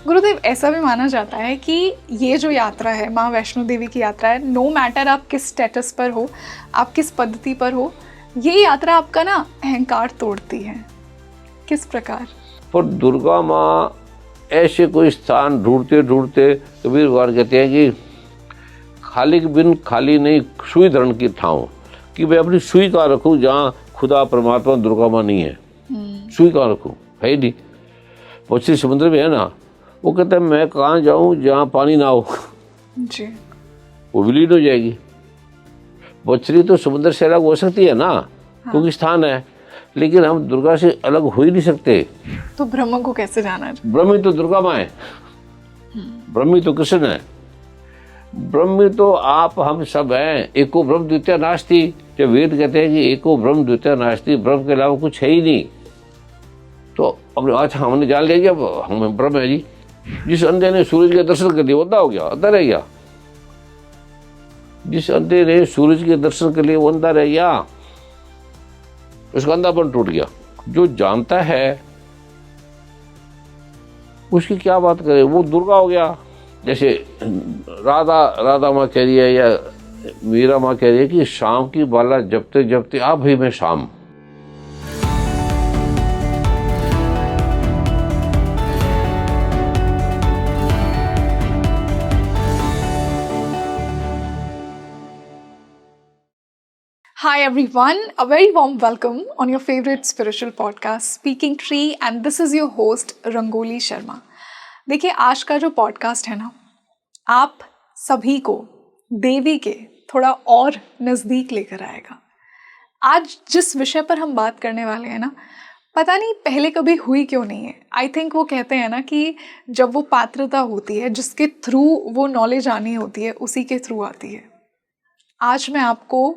गुरुदेव, ऐसा भी माना जाता है कि ये जो यात्रा है, माँ वैष्णो देवी की यात्रा है, नो मैटर आप किस स्टेटस पर हो, आप किस पद्धति पर हो, ये यात्रा आपका ना अहंकार तोड़ती है। किस प्रकार? पर दुर्गा माँ ऐसे कोई स्थान ढूंढते ढूंढते कबीर भगवान कहते हैं कि खाली के बिन खाली नहीं सुई धरण की ठाऊं, कि मैं अपनी सुई कहाँ रखूं जहाँ खुदा परमात्मा दुर्गा माँ नहीं है। सुई कहाँ रखूं, है ही नहीं। पश्चिमी समुद्र में है ना, वो कहता है मैं कहाँ जाऊं जहाँ पानी ना हो जी। वो विलीन हो जाएगी। बछरी तो समुद्र से अलग हो सकती है ना, हाँ। क्योंकि स्थान है, लेकिन हम दुर्गा से अलग हो ही नहीं सकते। तो ब्रह्म को कैसे जाना? ब्रह्मी तो दुर्गा माँ है, ब्रह्मी तो कृष्ण है, ब्रह्मी तो आप हम सब हैं। एको ब्रह्म द्वितीय नास्ति, जब वेद कहते हैं कि एको ब्रह्म द्वितीय नास्ति, ब्रह्म के अलावा कुछ है ही नहीं। तो अब अच्छा हमने जान लिया कि अब हम ब्रह्म है जी। जिस अंधे ने सूरज के दर्शन कर लिए वो अंधा हो गया, अंधा रह गया। जिस अंधे ने सूरज के दर्शन कर लिए वो अंधा रह गया, उसका अंधापन टूट गया। जो जानता है उसकी क्या बात करे, वो दुर्गा हो गया। जैसे राधा माँ कह रही है या मीरा माँ कह रही है कि शाम की बाला जपते जपते आ भाई मैं शाम। Hi everyone, a very warm welcome on your favorite spiritual podcast Speaking Tree, and this is your host rangoli Sharma. देखिए, आज का जो पॉडकास्ट है ना, आप सभी को देवी के थोड़ा और नज़दीक लेकर आएगा। आज जिस विषय पर हम बात करने वाले हैं ना, पता नहीं पहले कभी हुई क्यों नहीं है। आई थिंक वो कहते हैं ना कि जब वो पात्रता होती है, जिसके थ्रू वो नॉलेज आनी होती है, उसी के थ्रू आती है। आज मैं आपको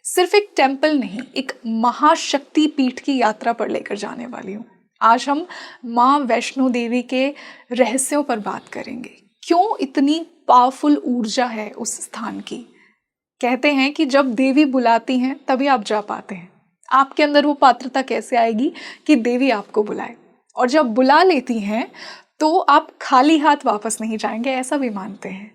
सिर्फ एक टेम्पल नहीं, एक महाशक्ति पीठ की यात्रा पर लेकर जाने वाली हूँ। आज हम माँ वैष्णो देवी के रहस्यों पर बात करेंगे। क्यों इतनी पावरफुल ऊर्जा है उस स्थान की। कहते हैं कि जब देवी बुलाती हैं तभी आप जा पाते हैं। आपके अंदर वो पात्रता कैसे आएगी कि देवी आपको बुलाए, और जब बुला लेती हैं तो आप खाली हाथ वापस नहीं जाएंगे, ऐसा भी मानते हैं।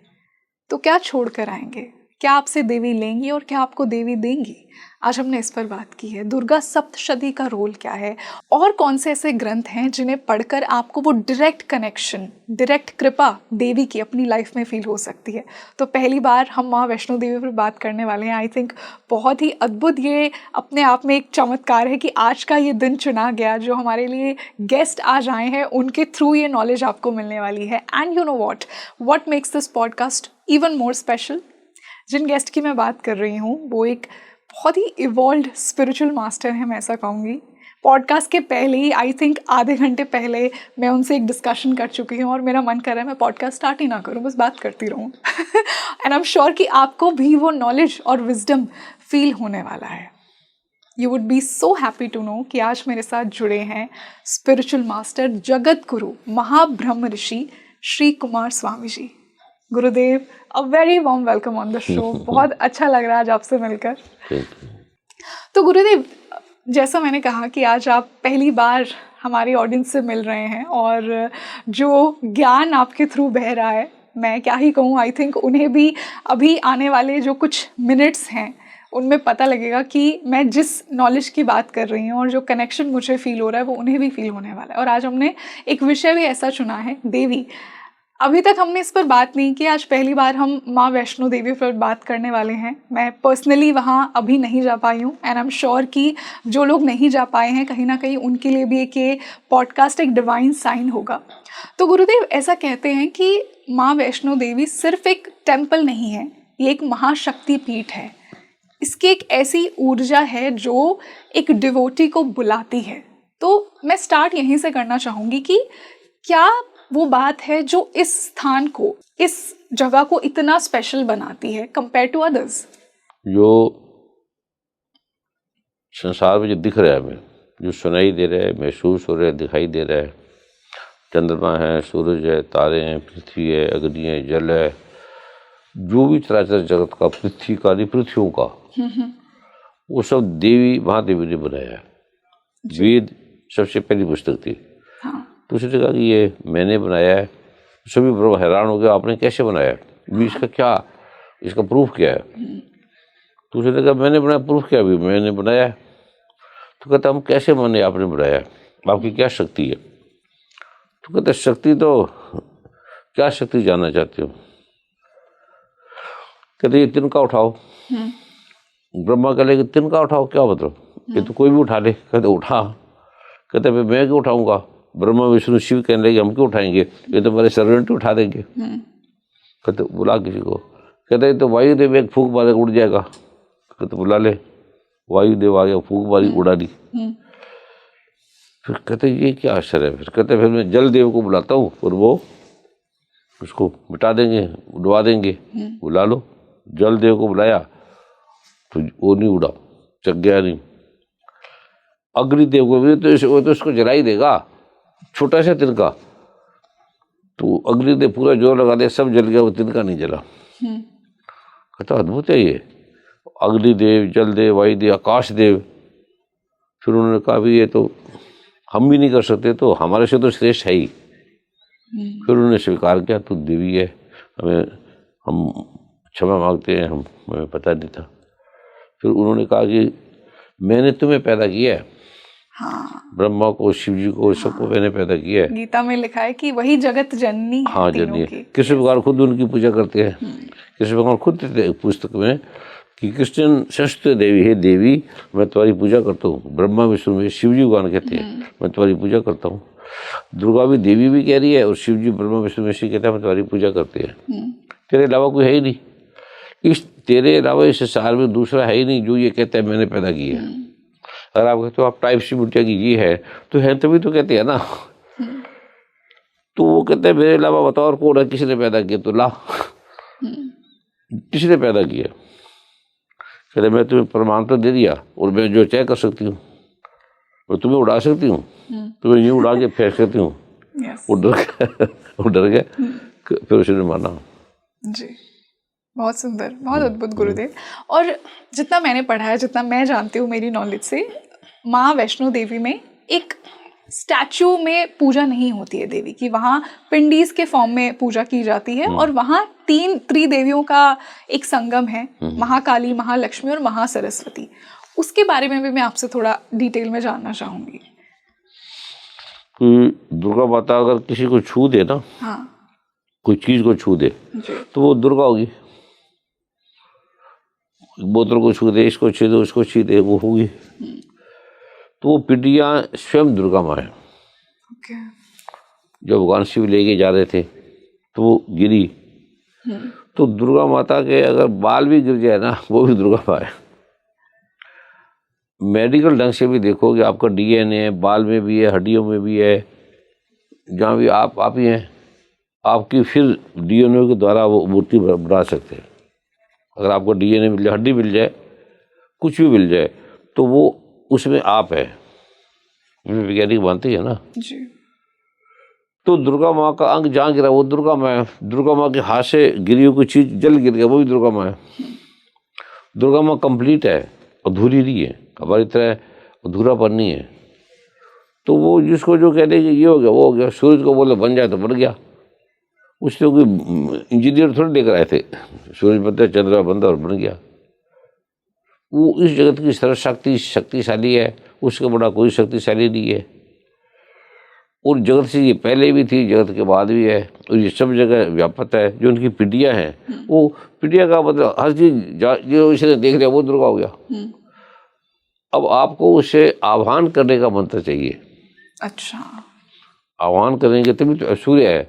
तो क्या छोड़ कर आएंगे? क्या आपसे देवी लेंगी और क्या आपको देवी देंगी? आज हमने इस पर बात की है। दुर्गा सप्तशती का रोल क्या है, और कौन से ऐसे ग्रंथ हैं जिन्हें पढ़कर आपको वो डायरेक्ट कनेक्शन, डायरेक्ट कृपा देवी की अपनी लाइफ में फील हो सकती है। तो पहली बार हम माँ वैष्णो देवी पर बात करने वाले हैं। आई थिंक बहुत ही अद्भुत, ये अपने आप में एक चमत्कार है कि आज का ये दिन चुना गया। जो हमारे लिए गेस्ट आज आए हैं उनके थ्रू ये नॉलेज आपको मिलने वाली है। And you know what makes this podcast even more special? जिन गेस्ट की मैं बात कर रही हूँ वो एक बहुत ही इवॉल्व्ड स्पिरिचुअल मास्टर है, मैं ऐसा कहूँगी। पॉडकास्ट के पहले ही, आई थिंक आधे घंटे पहले, मैं उनसे एक डिस्कशन कर चुकी हूँ और मेरा मन कर रहा है मैं पॉडकास्ट स्टार्ट ही ना करूँ, बस बात करती रहूँ। एंड आई एम श्योर कि आपको भी वो नॉलेज और विजडम फील होने वाला है। You would be so happy to know कि आज मेरे साथ जुड़े हैं spiritual master, Jagat Guru, महाब्रह्म Rishi Shri Kumar Swami ji. Gurudev, a very warm welcome on the show. बहुत अच्छा लग रहा है आज आपसे मिलकर। तो गुरुदेव, जैसा मैंने कहा कि आज आप पहली बार हमारी ऑडियंस से मिल रहे हैं और जो ज्ञान आपके थ्रू बह रहा है, मैं क्या ही कहूँ। आई थिंक उन्हें भी अभी आने वाले जो कुछ मिनट्स हैं उनमें पता लगेगा कि मैं जिस नॉलेज की बात कर रही हूँ और जो कनेक्शन मुझे फील हो रहा है वो उन्हें भी फील होने वाला है। और आज हमने एक विषय भी ऐसा चुना है, देवी। अभी तक हमने इस पर बात नहीं की, आज पहली बार हम माँ वैष्णो देवी पर बात करने वाले हैं। मैं पर्सनली वहाँ अभी नहीं जा पाई हूँ, एंड आई एम श्योर कि जो लोग नहीं जा पाए हैं कहीं ना कहीं उनके लिए भी एक पॉडकास्ट एक डिवाइन साइन होगा। तो गुरुदेव, ऐसा कहते हैं कि माँ वैष्णो देवी सिर्फ एक टेम्पल नहीं है, ये एक महाशक्ति पीठ है। इसकी एक ऐसी ऊर्जा है जो एक डिवोटी को बुलाती है। तो मैं स्टार्ट यहीं से करना चाहूँगी कि क्या वो बात है जो इस स्थान को, इस जगह को इतना स्पेशल बनाती है कंपेयर टू अदर्स? जो संसार में जो दिख रहा है हमें, जो सुनाई दे रहा है, महसूस हो रहा है, दिखाई दे रहा है, चंद्रमा है, सूरज है, तारे हैं, पृथ्वी है, अग्नि है, जल है, जो भी चराचर जगत का, पृथ्वी का, पृथ्वियों का, वो सब देवी महादेवी ने बनाया है। वेद सबसे पहली पुस्तक थी। तो उसने कहा कि ये मैंने बनाया है, सभी ब्रह्मा हैरान हो गया, आपने कैसे बनाया, भी इसका क्या, इसका प्रूफ क्या है। तो उसने कहा मैंने बनाया, प्रूफ क्या, भी मैंने बनाया। तो कहता हम कैसे माने आपने बनाया, आपकी क्या शक्ति है। तो कहते शक्ति तो क्या शक्ति जानना चाहते हो। कहते ये तिनका उठाओ। ब्रह्मा कह ले तिनका उठाओ, क्या मतलब, ये तो कोई भी उठा ले। कहते उठा। कहते मैं क्यों उठाऊंगा। ब्रह्मा विष्णु शिव कहने लगे हम क्यों उठाएंगे, ये तो हमारे सर्वेंट उठा देंगे। कहते बुला किसी को। कहते तो वायुदेव एक फूंक मारे उड़ जाएगा। कहते बुला ले। वायुदेव आ गया, फूंक मारी, उड़ा दी। फिर कहते ये क्या आश्चर्य है। फिर कहते फिर मैं जल देव को बुलाता हूँ और वो उसको मिटा देंगे, उड़वा देंगे। बुला लो। जल देव को बुलाया तो वो नहीं उड़ा, चक गया नहीं। अग्निदेव को भी तो वो तो उसको जला ही देगा, छोटा सा तिनका। तो अग्निदेव पूरा जोर लगा दे, सब जल गया, वो तिनका नहीं जला। कहता अद्भुत है ये। अग्निदेव, जलदेव, वायुदेव, आकाशदेव। फिर उन्होंने कहा भी ये तो हम भी नहीं कर सकते, तो हमारे से तो श्रेष्ठ है ही। फिर उन्होंने स्वीकार किया तू देवी है, हम क्षमा मांगते हैं, हमें पता नहीं था। फिर उन्होंने कहा कि मैंने तुम्हें पैदा किया है। हाँ। ब्रह्मा को, शिव जी को, सबको मैंने पैदा किया है। गीता में लिखा है कि वही जगत जननी है। हाँ जननी है। कृष्ण भगवान खुद उनकी पूजा करते हैं। कृष्ण भगवान खुद पुस्तक में कि कृष्ण षष्ठ देवी है, देवी मैं तुम्हारी पूजा करता हूँ। ब्रह्मा विष्णु में शिव जी भगवान कहते हैं मैं तुम्हारी पूजा करता हूँ। दुर्गा भी देवी भी कह रही है और शिव जी ब्रह्मा विष्णु में शिव कहता है मैं तुम्हारी पूजा करते हैं। तेरे अलावा कोई है ही नहीं, इस तेरे अलावा इस संसार में दूसरा है ही नहीं जो ये कहता है मैंने पैदा किया है। अगर आप कहते हो आप टाइप सी बिटिया की ये है तो है, तभी तो कहते हैं ना। तो वो कहते हैं मेरे अलावा बताओ और कौन है, किसी ने पैदा किया तो ला, किसी ने पैदा किया। कहते मैं तुम्हें प्रमाण तो दे दिया और मैं जो चाहे कर सकती हूँ, मैं तुम्हें उड़ा सकती हूँ, तुम्हें यूँ उड़ा के फेंक सकती हूँ। वो डर गया। फिर उसने माना। जी, बहुत सुंदर, बहुत अद्भुत गुरुदेव। और जितना मैंने पढ़ा है, जितना मैं जानती हूँ मेरी नॉलेज से, माँ वैष्णो देवी में एक स्टैचू में पूजा नहीं होती है देवी की, वहाँ पिंडीज के फॉर्म में पूजा की जाती है। और वहाँ 3 त्रिदेवियों का एक संगम है, महाकाली, महालक्ष्मी और महासरस्वती। उसके बारे में भी मैं आपसे थोड़ा डिटेल में जानना चाहूंगी। दुर्गा माता अगर किसी को छू दे ना, हाँ, कोई चीज को छू दे तो वो दुर्गा होगी। बोतल को छू दे, इसको छू दे, उसको छू दे, वो होगी। तो वो पिंडियाँ स्वयं दुर्गा माँ है। जब भगवान शिव लेके जा रहे थे तो वो गिरी, तो दुर्गा माता के अगर बाल भी गिर जाए ना, वो भी दुर्गा माँ है। मेडिकल ढंग से भी देखोगे आपका डीएनए बाल में भी है, हड्डियों में भी है, जहाँ भी आप ही हैं, आपकी फिर डीएनए के द्वारा वो मूर्ति बना सकते हैं। अगर आपको डीएनए मिल जाए, हड्डी मिल जाए, कुछ भी मिल जाए, तो वो उसमें आप है, वैज्ञानिक मानते हैं ना जी। तो दुर्गा माँ का अंग जहाँ गिरा वो दुर्गा माँ है। दुर्गा माँ के हाथ से गिरी हुई कोई चीज जल गिर गया, वो भी दुर्गा माँ है। दुर्गा माँ कंप्लीट है, अधूरी नहीं है, हमारी तरह अधूरापन नहीं है। तो वो जिसको जो कहते हैं कि ये हो गया वो हो गया, सूरज को बोले बन जाए तो बन गया। उससे कोई इंजीनियर थोड़ी लेकर आए थे, सूरज बनता चंद्रमा बनता और बन गया। वो इस जगत की सर्वशक्ति शक्तिशाली है, उसका बड़ा कोई शक्तिशाली नहीं है। और जगत से ये पहले भी थी, जगत के बाद भी है, और ये सब जगह व्यापक है। जो उनकी पिंडियाँ हैं, वो पिंडिया का मतलब हर चीज जो इसने देख लिया वो दुर्गा हो गया। अब आपको उसे आह्वान करने का मंत्र चाहिए। अच्छा, आह्वान करेंगे तभी तो सूर्य है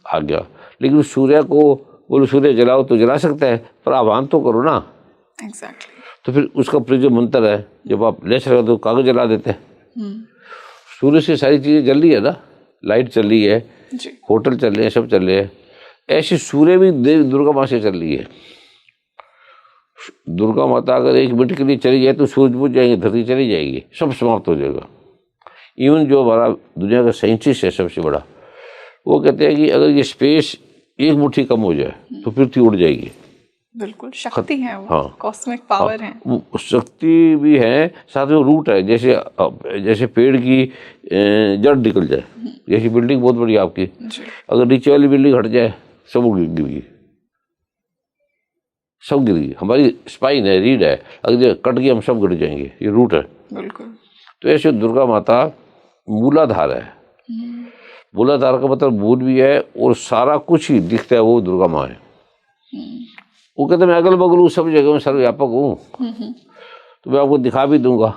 आ गया। लेकिन सूर्य को बोलो सूर्य जलाओ तो जला सकता है, पर आह्वान तो करो ना। एग्जैक्टली। तो फिर उसका जो मंत्र है, जब आप ले सकते तो कागज जला देते हैं। सूर्य से सारी चीजें जल रही है ना, लाइट चल रही है, होटल चल रहे हैं, सब चल रहे हैं। ऐसे सूर्य भी देवी दुर्गा माँ से चल रही है। दुर्गा माता अगर 1 मिनट के लिए चली जाए तो सूरज बुझ जाएंगे, धरती चली जाएगी, सब समाप्त हो जाएगा। इवन जो हमारा दुनिया का साइंटिस्ट है सबसे बड़ा, वो कहते हैं कि अगर ये स्पेस 1 मुट्ठी कम हो जाए तो पृथ्वी उड़ जाएगी। बिल्कुल, शक्ति है वो। हाँ, कॉस्मिक पावर है। वो शक्ति भी है, साथ में रूट है। जैसे पेड़ की जड़ निकल जाए, जैसी बिल्डिंग बहुत बड़ी आपकी, जी अगर नीचे वाली बिल्डिंग हट जाए सब वो गिर गई, सब गिर गई। हमारी स्पाइन है, रीढ़ है, अगर ये कट गई हम सब गिर जाएंगे, ये रूट है। बिल्कुल। तो ऐसे दुर्गा माता मूलाधार है। मूलाधार का मतलब मूल भी है और सारा कुछ ही दिखता है, वो दुर्गा माँ है। वो कहते मैं अगल बगल हूँ, सब जगह में सर्वव्यापक हूँ, तो मैं आपको दिखा भी दूंगा।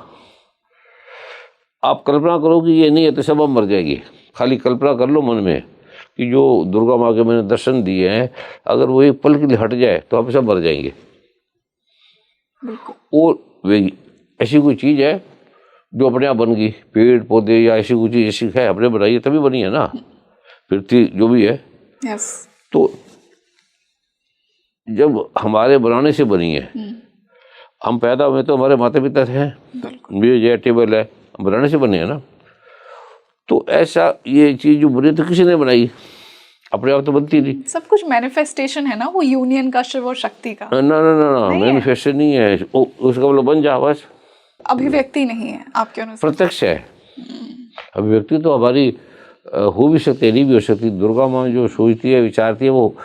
आप कल्पना करो कि ये नहीं है तो सब हम मर जाएंगे। खाली कल्पना कर लो मन में कि जो दुर्गा माँ के मैंने दर्शन दिए हैं, अगर वो एक पल के लिए हट जाए तो हम सब मर जाएंगे। और वे ऐसी कोई चीज़ है जो अपने आप बन गई, पेड़ पौधे या ऐसी कोई चीज़ ऐसी है अपने बनाई है तभी बनी है ना, पृथ्वी जो भी है। यस। तो जब हमारे बनाने से बनी है, हम पैदा हुए तो हमारे माता पिता थे, मेज है, टेबल है, बनाने से बने हैं ना। तो ऐसा ये चीज़ जो बनी तो किसी ने बनाई, अपने आप तो बनती नहीं। सब कुछ मैनिफेस्टेशन है ना, वो यूनियन का, शिव और शक्ति का। ना ना ना ना, मैनिफेस्टेशन नहीं है, उसका मतलब बन जा बस। अभिव्यक्ति नहीं है आपके अनुसार? प्रत्यक्ष है। अभिव्यक्ति तो हमारी हो भी सकती है, नहीं भी हो सकती। दुर्गा माँ जो सोचती है विचारती है, वो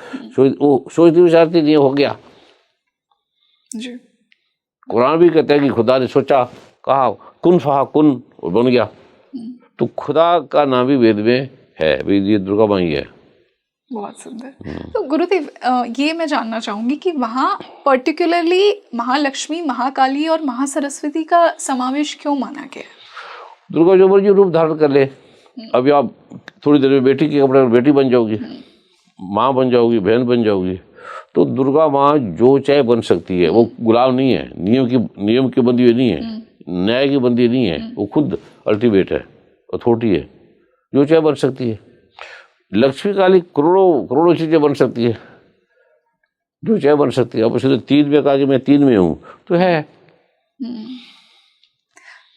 सोचती विचारती नहीं, हो गया जी। कुरान भी कहता है कि खुदा ने सोचा, कहा कुन फहा कुन, और बन गया। तो खुदा का नाम भी वेद में है, वेद ये दुर्गा माँ ही है। बहुत सुंदर। तो गुरुदेव, ये मैं जानना चाहूंगी कि वहाँ पर्टिकुलरली महालक्ष्मी, महाकाली और महासरस्वती का समावेश क्यों माना गया? दुर्गा जो मर्जी रूप धारण कर ले। अभी आप थोड़ी देर में बेटी के कपड़े में बेटी बन जाओगी, माँ बन जाओगी, बहन बन जाओगी। तो दुर्गा माँ जो चाहे बन सकती है, वो गुलाम नहीं है, नियम की बंदी हुई नहीं है, न्याय की बंदी नहीं है, वो खुद अल्टीमेट है, अथॉरिटी है, जो चाहे बन सकती है। लक्ष्मी काली करोड़ों चीजें बन सकती है, जो चाहे बन सकती है। अब उसने 3 में कहा कि मैं 3 में हूँ तो है।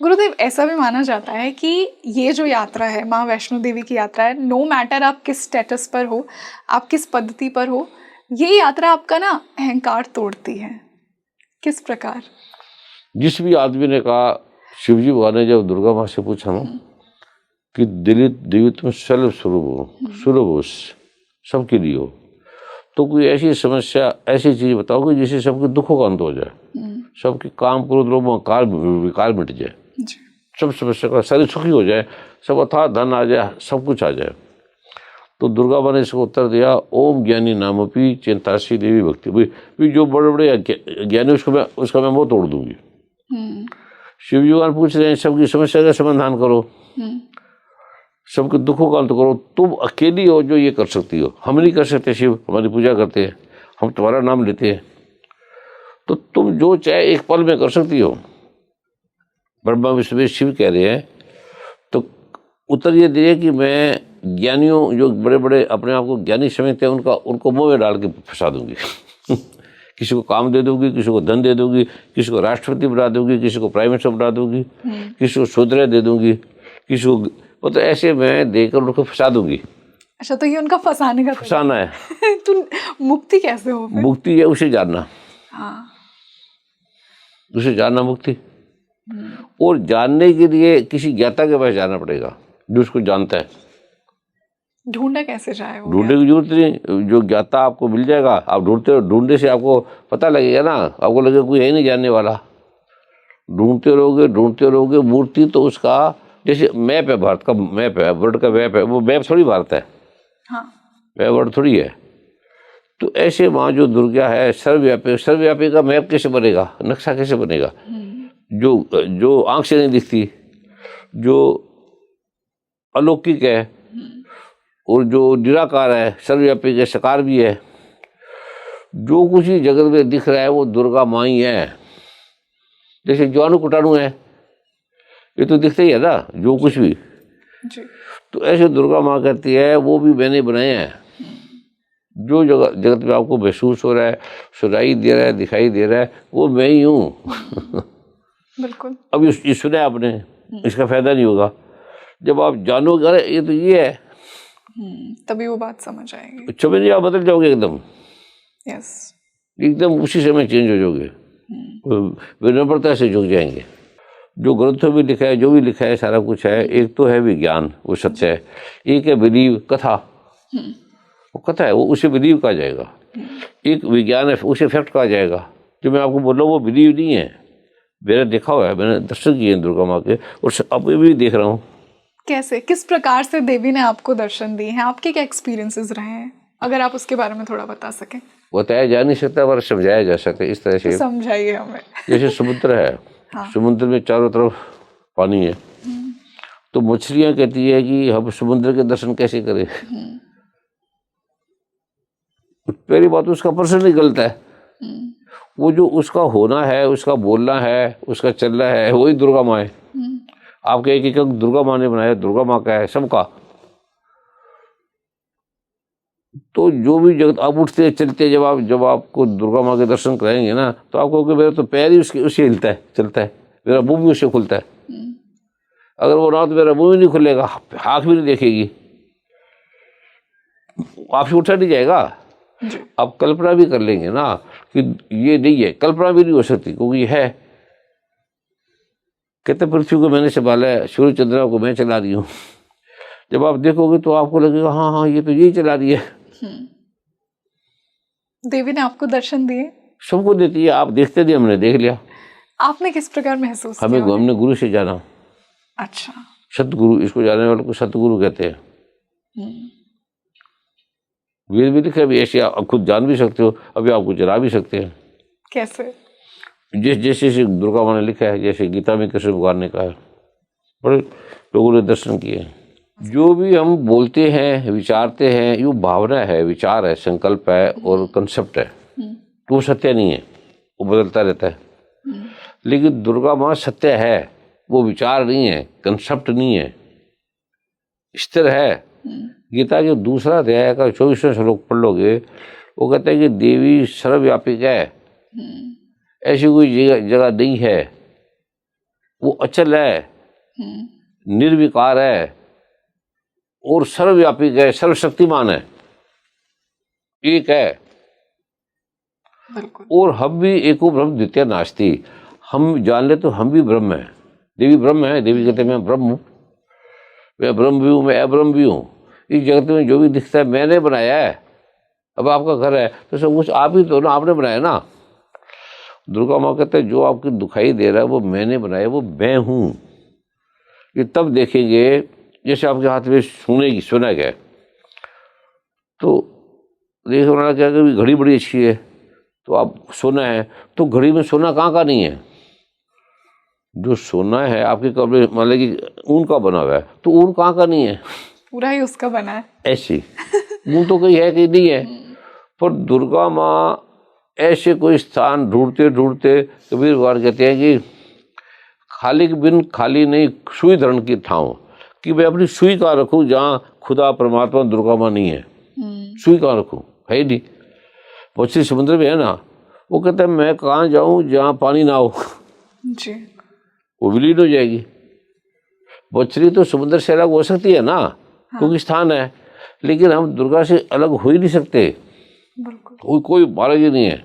गुरुदेव, ऐसा भी माना जाता है कि ये जो यात्रा है, माँ वैष्णो देवी की यात्रा है, नो मैटर आप किस स्टेटस पर हो, आप किस पद्धति पर हो, ये यात्रा आपका ना अहंकार तोड़ती है। किस प्रकार? जिस भी आदमी ने कहा, शिवजी भगवान ने जब दुर्गा माँ से पूछा ना कि दलित देवी तुम सर्व स्वरूप हो, सुलभ हो, सबके लिए हो, तो कोई ऐसी समस्या, ऐसी चीज बताओ कि जिससे सबके दुखों का अंत हो जाए, सबके काम क्रोध लोभ विकार मिट जाए, सब समस्या का शरीर सुखी हो जाए, सब अथाह धन आ जाए, सब कुछ आ जाए। तो दुर्गा माँ ने इसको उत्तर दिया, ओम ज्ञानी नामपि चिंतासी देवी भक्ति। भी जो बड़े बड़े ज्ञानी उसका मैं मोह तोड़ दूंगी। शिव जी भगवान पूछ रहे हैं सबकी समस्या का समाधान करो, सबके दुखों का अंत करो। तुम अकेली हो जो ये कर सकती हो, हम नहीं कर सकते। शिव हमारी पूजा करते हैं, हम तुम्हारा नाम लेते हैं, तो तुम जो चाहे एक पल में कर सकती हो। ब्रह्मा विष्णु शिव कह रहे हैं। तो उत्तर ये दिए कि मैं ज्ञानियों जो बड़े बड़े अपने आप को ज्ञानी समझते हैं, उनको मुंह में डाल के फंसा दूंगी। किसी को काम दे दूंगी, किसी को धन दे दूंगी, किसी को राष्ट्रपति बना दूंगी, किसी को प्राइम मिनिस्टर बना दूंगी, किसी को शौचालय दे दूंगी, किसी को, मतलब ऐसे मैं देकर उनको फंसा दूंगी। अच्छा, तो ये उनका फंसाना है। तो मुक्ति कैसे हो? मुक्ति है उसे जानना। हाँ। उसे जानना मुक्ति। और जानने के लिए किसी ज्ञाता के पास जाना पड़ेगा जो उसको जानता है। ढूंढा कैसे जाए? ढूंढने की जरूरत नहीं, जो ज्ञाता आपको मिल जाएगा। आप ढूंढने से आपको पता लगेगा ना, आपको लगेगा कोई है नहीं जानने वाला। ढूंढते रहोगे मूर्ति तो उसका जैसे मैप है, भारत का मैप है, वर्ल्ड का मैप है, वो मैप थोड़ी भारत है। हाँ। मैप वर्ल्ड थोड़ी है। तो ऐसे माँ जो दुर्गा है सर्वव्यापी का मैप कैसे बनेगा, नक्शा कैसे बनेगा? जो आंख से नहीं दिखती, जो अलौकिक है और जो निराकार है, सर्वव्यापी के सकार भी है। जो कुछ ही जगत में दिख रहा है वो दुर्गा माँ ही है। जैसे जीवाणु कीटाणु है, ये तो दिखते ही है ना, जो कुछ भी जी। तो ऐसे दुर्गा माँ कहती है वो भी मैंने बनाए हैं। जो जगत में आपको महसूस हो रहा है, सुनाई दे रहा है, दिखाई दे रहा है, वो मैं ही हूँ। बिल्कुल। अब ये सुना आपने, इसका फायदा नहीं होगा। जब आप जानोगे अरे ये तो ये है, तभी वो बात समझ आएगी। समझ नहीं, आप बदल जाओगे एकदम। यस। एकदम उसी समय चेंज हो जाओगे, विनम्रता से झुक जाएंगे। जो ग्रंथों में लिखा है, जो भी लिखा है, सारा कुछ है। एक तो है विज्ञान, वो सत्य है। एक है बिलीव, कथा, वो कथा है, वो उसे बिलीव कहा जाएगा। एक विज्ञान है, उसे फैक्ट कहा जाएगा। जो मैं आपको बोल रहा हूँ वो बिलीव नहीं है, मेरा देखा हुआ है, मैंने दर्शन किए हैं दुर्गा माँ के, और अब भी देख रहा हूँ। कैसे, किस प्रकार से देवी ने आपको दर्शन दिए हैं? आपके क्या एक्सपीरियंसेस रहे हैं, अगर आप उसके बारे में थोड़ा बता सकें। बताया जा नहीं सकता पर समझाया जा सकता है इस तरह से। तो समझाइए हमें। जैसे समुद्र है, हाँ। समुद्र में चारों तरफ पानी है, तो मछलियां कहती है कि हम समुद्र के दर्शन कैसे करें। पहली बात, उसका प्रश्न ही गलत है। वो जो उसका होना है, उसका बोलना है, उसका चलना है, वही दुर्गा माँ है। आप कहे कि दुर्गा माँ ने बनाया, दुर्गा माँ का है सबका। तो जो भी जगत आप उठते चलते, जब आपको दुर्गा माँ के दर्शन कराएंगे ना, तो आपको कि मेरा तो पैर ही उससे हिलता है, चलता है, मेरा मुंह भी उससे खुलता है। अगर वो रात मेरा मुंह भी नहीं खुलेगा, आँख भी नहीं देखेगी, आपसे उठा नहीं जाएगा। आप कल्पना भी कर लेंगे ना कि ये नहीं है, कल्पना भी नहीं हो सकती, क्योंकि है। कहते पृथ्वी को मैंने संभाला है, सूर्य चंद्रमा को मैं चला रही हूँ। जब आप देखोगे तो आपको लगेगा हाँ हाँ ये तो यही चला रही है। देवी ने आपको दर्शन दिए? सबको देती है, आप देखते नहीं, हमने देख लिया। आपने किस प्रकार महसूस हमें किया? हमने गुरु से जाना। अच्छा। सतगुरु, इसको जानने वाले को सतगुरु कहते हैं। वेद भी लिखा, भी ऐसे आप खुद जान भी सकते हो, अभी आपको जला भी सकते हैं। कैसे? जैसे दुर्गा माँ ने लिखा है, जैसे गीता में कृष्ण भगवान ने कहा है, बड़े लोगों ने दर्शन किए। जो भी हम बोलते हैं, विचारते हैं, ये भावना है, विचार है, संकल्प है और कंसेप्ट है, तो वो सत्य नहीं है, वो बदलता रहता है। लेकिन दुर्गा माँ सत्य है, वो विचार नहीं है, कंसेप्ट नहीं है, स्थिर है। गीता के दूसरा अध्याय का 24वां श्लोक पढ़ लोगे, वो कहते हैं कि देवी सर्वव्यापिक है, ऐसी कोई जगह नहीं है, वो अचल है, निर्विकार है और सर्वव्यापिक है, सर्वशक्तिमान है, एक है। और हम भी एको ब्रह्म द्वितीय नास्ति, हम जान ले तो हम भी ब्रह्म है। देवी ब्रह्म है, देवी कहते हैं मैं ब्रह्म हूँ, मैं ब्रह्म भी हूँ, मैं अब्रह्म भी हूँ। इस जगत में जो भी दिखता है मैंने बनाया है। अब आपका घर है तो सब कुछ आप ही तो ना, आपने बनाया ना। दुर्गा माँ कहते हैं जो आपको दिखाई दे रहा है वो मैंने बनाया, वो मैं हूँ। ये तब देखेंगे, जैसे आपके हाथ में सोना गया, तो देख रहा क्या कि घड़ी बड़ी अच्छी है, तो आप सोना है, तो घड़ी में सोना कहाँ का नहीं है। जो सोना है आपके कपड़े, मान लीजिए कि ऊन का बना हुआ है, तो ऊन कहाँ का नहीं है, पूरा ही उसका बना है। ऐसी ऊन तो कहीं है कि नहीं है। पर दुर्गा माँ ऐसे कोई स्थान ढूंढते ढूंढते, कबीर भगवान कहते हैं कि खाली बिन खाली नहीं सुई धरण की ठाऊं, कि मैं अपनी सुई कहाँ रखूँ जहाँ खुदा परमात्मा दुर्गा माँ नहीं है। सुई कहाँ रखूँ, है ही नहीं। मछली समुद्र में है ना, वो कहता है मैं कहाँ जाऊँ जहाँ पानी ना हो जी, वो विलीन हो जाएगी। मछली तो समुद्र से अलग हो सकती है ना, क्योंकि स्थान है, लेकिन हम दुर्गा से अलग हो ही नहीं सकते। कोई मारेगी नहीं है,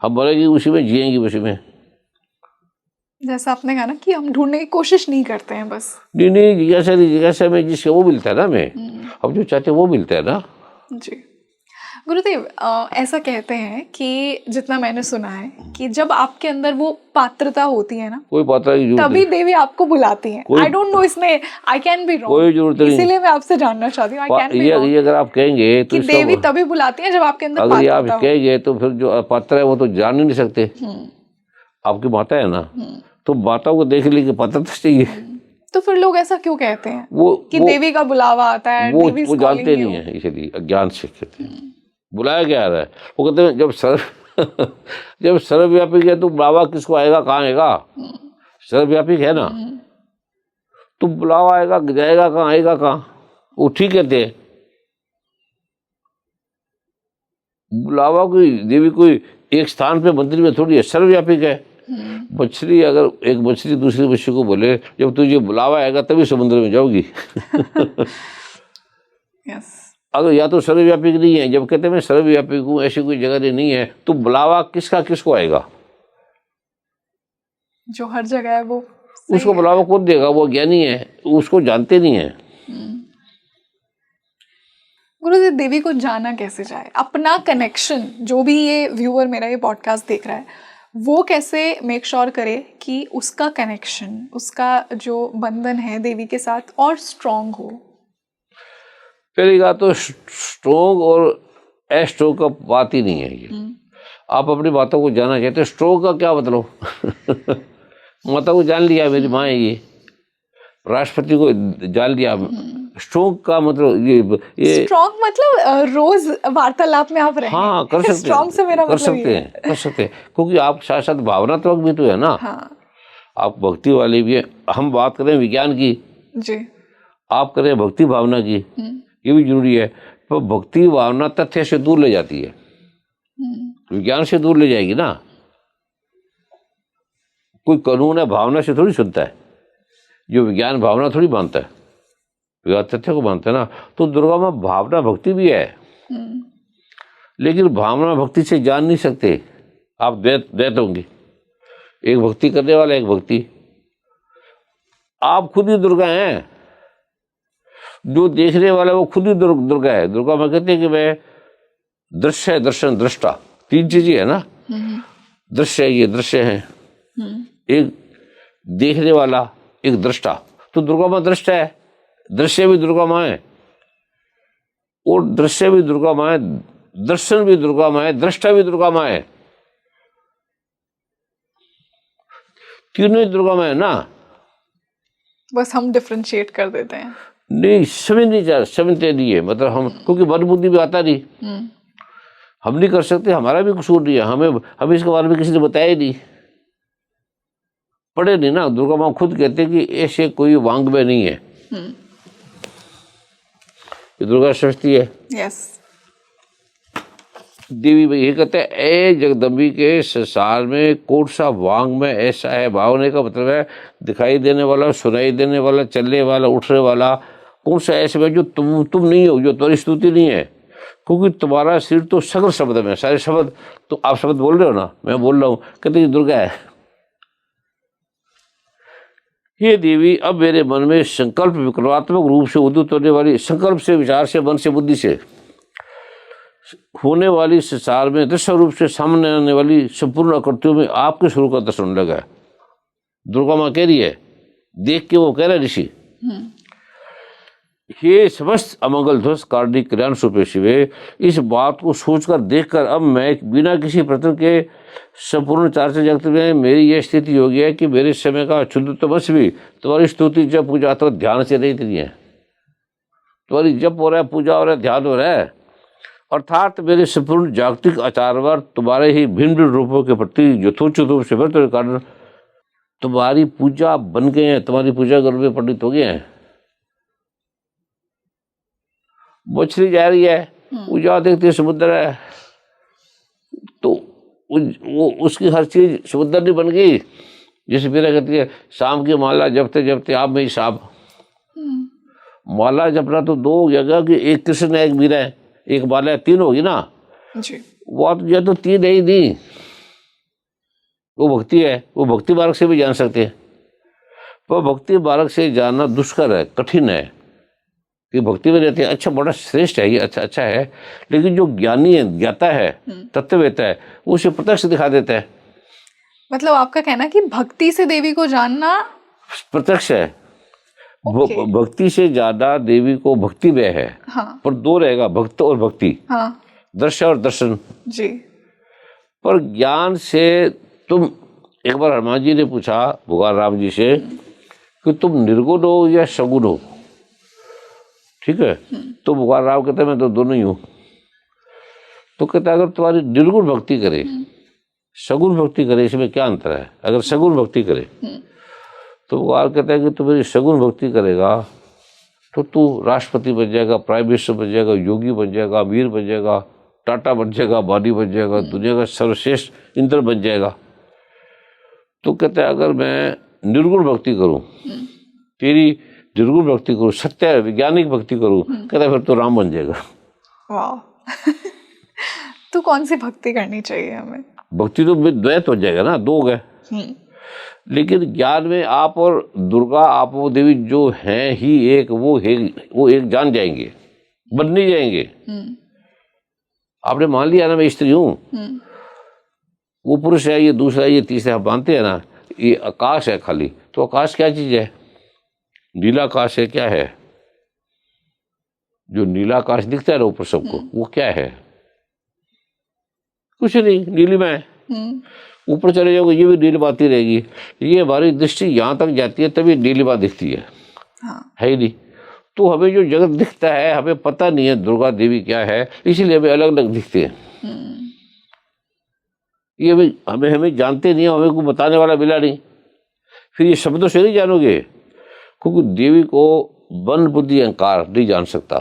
हम मरेंगे उसी में, जिएंगे उसी में। जैसा आपने कहा ना कि हम ढूंढने की कोशिश नहीं करते हैं, बस नहीं जिज्ञासा में जिसका वो मिलता है ना, हमें हम जो चाहते हैं वो मिलता है ना। जी गुरुदेव, ऐसा कहते हैं कि जितना मैंने सुना है कि जब आपके अंदर वो पात्रता होती है ना, कोई पात्रता की जरूरत तभी देवी आपको बुलाती हैं। आई डोंट नो, इसमें आई कैन बी रॉन्ग, कोई जरूरत नहीं, इसीलिए मैं आपसे जानना चाहती हूँ। आई कैन बी रॉन्ग, ये अगर आप कहेंगे तो कि देवी तभी बुलाती है जब आपके अंदर अगर ये आप पात्रता हो। कहेंगे तो फिर जो पात्र है वो तो जान ही नहीं सकते। आपकी माता है ना, तो माता को देख ली कि पात्रता चाहिए। तो फिर लोग ऐसा क्यों कहते हैं कि वो देवी का बुलावा आता है, वो जानते नहीं है, इसलिए अज्ञान से कहते हैं बुलाया क्या रहा है। वो कहते हैं जब सर्वव्यापी है तो बुलावा किसको आएगा, कहाँ आएगा। सर्वव्यापी है ना, तो बुलावा आएगा, जाएगा कहाँ, आएगा कहाँ। वो ठीक कहते हैं, बुलावा कोई देवी कोई एक स्थान पे मंदिर में थोड़ी है, सर्वव्यापी है। मछली, अगर एक मछली दूसरी मछली को बोले जब तुझे बुलावा आएगा तभी समुद्र में जाओगी। यस। अगर या तो सर्वव्यापी नहीं है, जब कहते हैं मैं सर्वव्यापी हूँ, ऐसी कोई जगह नहीं है, तो बुलावा किसको आएगा। जो हर जगह है वो उसको बढ़ावा कौन देगा? वो ज्ञानी है, उसको जानते नहीं है। गुरुजी, देवी को जाना कैसे जाए? अपना कनेक्शन, जो भी ये व्यूअर मेरा ये पॉडकास्ट देख रहा है, वो कैसे मेक श्योर करे कि उसका कनेक्शन, उसका जो बंधन है देवी के साथ और स्ट्रॉन्ग हो? पहली बात तो स्ट्रोंग और एस्ट्रोंग का बात ही नहीं है ये। आप अपनी बातों को जानना चाहते, स्ट्रोंग का क्या मतलब? माता को जान लिया, मेरी माँ है ये, राष्ट्रपति को जान लिया। स्ट्रोंग का मतलब ये स्ट्रॉन्ग मतलब रोज वार्तालाप में आप रहें। हाँ, कर सकते हैं। स्ट्रॉन्ग से मेरा मतलब ये है। कर सकते हैं, क्योंकि आप साथ साथ भावनात्मक भी तो है ना। हाँ आप भक्ति वाले भी है। हम बात करें विज्ञान की जी, आप करें भक्ति भावना की, ये भी जरूरी है। पर भक्ति भावना तथ्य से दूर ले जाती है, विज्ञान से दूर ले जाएगी ना। कोई कानून है भावना से थोड़ी सुनता है, जो विज्ञान भावना थोड़ी मानता है, विज्ञान तथ्य को मानता है ना। तो दुर्गा माँ भावना भक्ति भी है, लेकिन भावना भक्ति से जान नहीं सकते। आप द्वैत होंगे, एक भक्ति करने वाला, एक भक्ति। आप खुद ही दुर्गा हैं, जो देखने वाला है वो खुद ही दुर्गा है। दुर्गा माँ कहते हैं कि मैं दृश्य है, दर्शन, दृष्टा, तीन चीजें है ना। दृश्य है, ये दृश्य है, एक देखने वाला, एक दृष्टा। तो दुर्गा माँ दृष्टा है, दृश्य भी दुर्गा माँ है, और दृश्य भी दुर्गा माँ है, दर्शन भी दुर्गा माँ है, दृष्टा भी दुर्गा माँ है, तीनों ही दुर्गा माँ है ना। बस हम डिफरेंशिएट कर देते हैं। नहीं, समझते नहीं है, मतलब हम, क्योंकि मन बुद्धि भी आता नहीं, हम नहीं कर सकते, हमारा भी कसूर नहीं है। हमें इसके बारे में किसी ने बताया ही नहीं, पढ़े नहीं ना। दुर्गा माँ खुद कहते हैं कि ऐसे कोई वांग में नहीं है, ये दुर्गा शक्ति है। यस। देवी भाई ये कहते हैं, ए जगदम्बी के संसार में कौन सा वांग में ऐसा है? भावने का मतलब है दिखाई देने वाला, सुनाई देने वाला, चलने वाला, उठने वाला। कौन सा ऐसे में जो तुम नहीं हो, जो तुम्हारी स्तुति नहीं है? क्योंकि तुम्हारा सिर तो सगल शब्द में, सारे शब्द तो आप शब्द बोल रहे हो ना, मैं बोल रहा हूँ। कहते दुर्गा है। ये देवी, अब मेरे मन में संकल्प विकल्पात्मक रूप से उदित होने वाली, संकल्प से, विचार से, मन से, बुद्धि से होने वाली संसार में दृश्य रूप से सामने आने वाली संपूर्ण आकृतियों में आपके स्वरूप का दर्शन लगा। दुर्गा माँ कह रही है, देख के वो कह रहा है ऋषि, ये समस्त अमंगल ध्वस्त कारणी कल्याण स्वरूप शिवे। इस बात को सोचकर, देखकर अब मैं बिना किसी प्रश्न के संपूर्ण चार से जगत में मेरी यह स्थिति हो गई है कि मेरे समय का शुद्धत्व बस भी तुम्हारी स्तुति, जब पूजा तो ध्यान से नहीं है। तुम्हारी जप हो रहा है, पूजा हो रहा है, ध्यान हो रहा है, अर्थात मेरे संपूर्ण जागतिक आचारवर तुम्हारे ही भिन्न भिन्न रूपों के प्रति यथोचित रूप से वर्तन कारण तुम्हारी पूजा बन गए हैं, तुम्हारी पूजा घर में पंडित हो गए हैं। मछली जा रही है, पूजा देखती है समुद्र है, तो वो उसकी हर चीज समुद्र नहीं बन गई। जैसे मेरा कहती है, शाम की माला जपते जपते आप में ही साहब। माला जपना तो दो हो गया कि एक कृष्ण है, एक मीरा है, एक माला है, तीन होगी ना जी। वो तो तीन है ही नहीं। वो भक्ति है, वो भक्ति मार्ग से भी जान सकते हैं, पर भक्ति मार्ग से जानना दुष्कर है, कठिन है। कि भक्ति में रहते हैं, अच्छा बड़ा श्रेष्ठ है ये, अच्छा है, लेकिन जो ज्ञानी है, ज्ञाता है, तत्ववेता है, वो उसे प्रत्यक्ष दिखा देता है। मतलब आपका कहना है कि भक्ति से देवी को जानना प्रत्यक्ष है। भक्ति से ज्यादा देवी को भक्ति में है। हाँ। पर दो रहेगा, भक्त और भक्ति। हाँ। दृश्य और दर्शन जी। पर ज्ञान से तुम, एक बार हनुमान जी ने पूछा भगवान राम जी से कि तुम निर्गुण हो या सगुण हो? ठीक है, तो भगवान राम कहते मैं तो दोनों ही हूं। तो कहता अगर तुम्हारी निर्गुण भक्ति करे, सगुण भक्ति करे, इसमें क्या अंतर है? अगर सगुण भक्ति करे तो भगवान कहता है कि तू मेरी सगुण भक्ति करेगा तो तू राष्ट्रपति बन जाएगा, प्राइम मिनिस्टर बन जाएगा, योगी बन जाएगा, अमीर बन जाएगा, टाटा बन जाएगा, बानी बन जाएगा, दुनिया का सर्वश्रेष्ठ इंद्र बन जाएगा। तो कहता है अगर मैं निर्गुण भक्ति करूं, तेरी निर्गुण भक्ति करूं, सत्य वैज्ञानिक भक्ति करूं, कहता है फिर तो राम बन जाएगा। वाह। तो कौन सी भक्ति करनी चाहिए हमें? भक्ति तो द्वैत हो जाएगा ना, दो हो गए। लेकिन ज्ञान में आप और दुर्गा, आप वो देवी जो हैं ही एक, वो एक जान जाएंगे, बन नहीं जाएंगे। आपने मान लिया ना मैं स्त्री हूँ, वो पुरुष है, ये दूसरा है, ये तीसरा, आप मानते हैं ना, ये आकाश है खाली। तो आकाश क्या चीज है? नीला आकाश है, क्या है? जो नीला आकाश दिखता है ना ऊपर सबको, वो क्या है? कुछ नहीं, नीलिमा है। ऊपर चले जाओगे ये भी नीलिमा आती रहेगी। ये हमारी दृष्टि यहाँ तक जाती है तभी नीलिमा दिखती है। हाँ। है ही नहीं। तो हमें जो जगत दिखता है, हमें पता नहीं है दुर्गा देवी क्या है, इसीलिए हमें अलग अलग दिखते हैं। ये हमें जानते नहीं, हमें को बताने वाला मिला नहीं। फिर ये शब्दों से नहीं जानोगे, क्योंकि देवी को मन बुद्धि अहंकार नहीं जान सकता।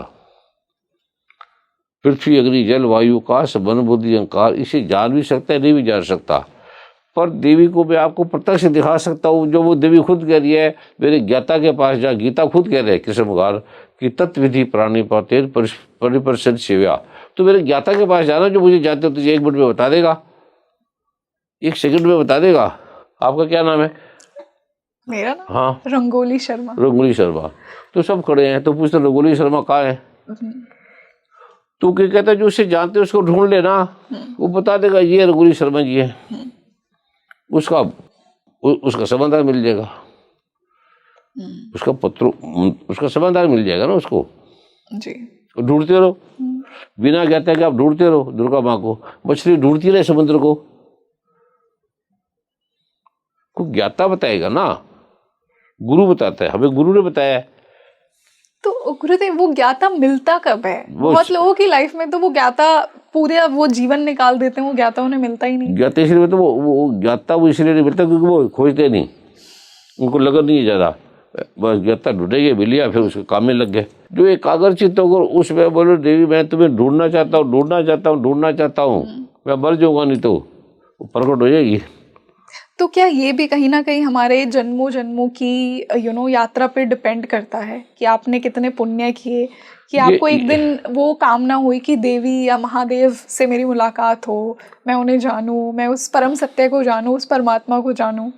पृथ्वी अग्नि जल वायु आकाश मन बुद्धि अहंकार, इसे जान भी सकता है, नहीं भी जान सकता। पर देवी को मैं आपको प्रत्यक्ष दिखा सकता हूँ, जो वो देवी खुद कह रही है। मेरे ज्ञाता के पास जा, गीता खुद कह रहे हैं कृष्ण भगवान की तत्विधि प्राणी पाते परिपर्षद सेव्या। तो मेरे ज्ञाता के पास जाना, जो मुझे जानते हो, तुझे 1 मिनट में बता देगा, 1 सेकंड में बता देगा। आपका क्या नाम है? मेरा नाम? हाँ, रंगोली शर्मा। रंगोली शर्मा। तो सब खड़े हैं, तो पूछते रंगोली शर्मा कहाँ है? तू क्या कहता है? जो उसे जानते उसको ढूंढ लेना, वो बता देगा ये रंगोली शर्मा जी है। उसका समाधान मिल जाएगा, उसका समाधान मिल जाएगा ना उसको जी। ढूंढते रहो, बिना ज्ञाता कि आप ढूंढते रहो दुर्गा माँ को। मछली ढूंढती रहे समुद्र को ज्ञाता बताएगा ना, गुरु बताता है, हमें गुरु ने बताया है। तो गुरुदेव, वो ज्ञाता मिलता कब है? बहुत लोगों की लाइफ में तो वो ज्ञाता पूरे वो जीवन निकाल देते हैं, वो ज्ञाता उन्हें मिलता ही नहीं। ज्ञाता इसलिए तो वो ज्ञाता वो इसलिए नहीं मिलता क्योंकि वो खोजते नहीं, उनको लगन नहीं है ज्यादा। बस ज्ञाता ढूंढेंगे, मिलिया, फिर उसके काम में लग गए। जो एकाग्रचित्त होकर उसमें बोलो देवी मैं तुम्हें ढूंढना चाहता हूँ, मैं मर जाऊंगा नहीं तो वो प्रकट हो जाएगी। तो क्या ये भी कहीं ना कहीं हमारे जन्मों जन्मों की यात्रा पे डिपेंड करता है कि आपने कितने पुण्य किए, कि आपको एक दिन वो कामना हुई कि देवी या महादेव से मेरी मुलाकात हो, मैं उन्हें जानूं, मैं उस परम सत्य को जानूं, उस परमात्मा को जानूं।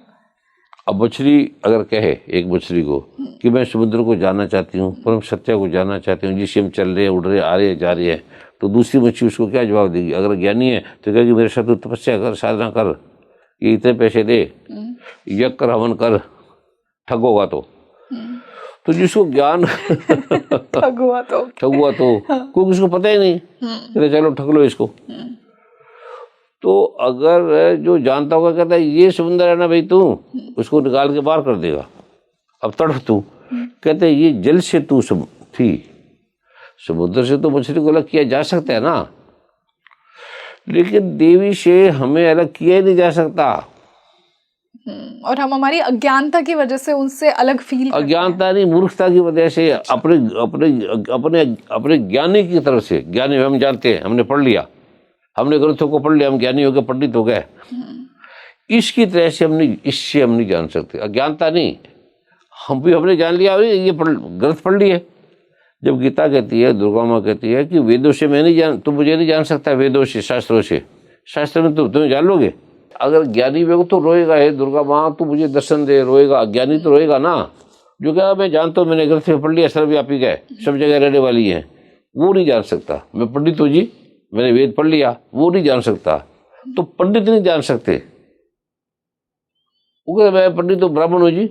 अब मछली अगर कहे एक मछली को कि मैं समुद्र को जानना चाहती हूँ, परम सत्य को जानना चाहती हूँ, जिससे हम चल रहे हैं, उड़ रहे, आ रहे, जा रहे हैं, तो दूसरी मछली उसको क्या जवाब देगी? अगर ज्ञानी है तो कहेगी मेरे साथ तपस्या कर, साधना कर, ये इतने पैसे दे, यज्ञ कर, हवन कर, ठग होगा तो जिसको ज्ञान ठग हुआ तो क्योंकि उसको पता ही नहीं, चलो ठग लो इसको। तो अगर जो जानता होगा कहता है ये समुद्र है ना भाई, तू उसको निकाल के बाहर कर देगा। अब तड़फ तू, कहते ये जल से तू थी, समुद्र से तो मछली को अलग किया जा सकता है ना, लेकिन देवी से हमें अलग किया ही नहीं जा सकता। और हम हमारी अज्ञानता की वजह से उनसे अलग फील, अज्ञानता नहीं, मूर्खता की वजह से, अपने अपने अपने अपने ज्ञानी की तरफ से। ज्ञानी हम जानते हैं, हमने पढ़ लिया, हमने ग्रंथों को पढ़ लिया, हम ज्ञानी हो गए, पंडित हो गए। इसकी तरह से इससे हम नहीं जान सकते। अज्ञानता नहीं, हमने जान लिया, ये ग्रंथ पढ़ लिए। जब गीता कहती है, दुर्गा माँ कहती है कि वेदों से मैं नहीं जान, तुम मुझे नहीं जान सकता, वेदों से, शास्त्रों से, शास्त्र में तुम्हें जान लोगे। अगर ज्ञानी व्यक्ति तो रोएगा, है दुर्गा माँ तू मुझे दर्शन दे, रोएगा। अज्ञानी तो रोएगा ना, जो क्या मैं जानता हूँ, मैंने ग्रंथ में पढ़ लिया, सर्वव्यापी है, सब जगह रहने वाली है, वो नहीं जान सकता। मैं पंडित हूँ जी, मैंने वेद पढ़ लिया, वो नहीं जान सकता। तो पंडित नहीं जान सकते, वो मैं पंडित हूँ, ब्राह्मण हूँ जी।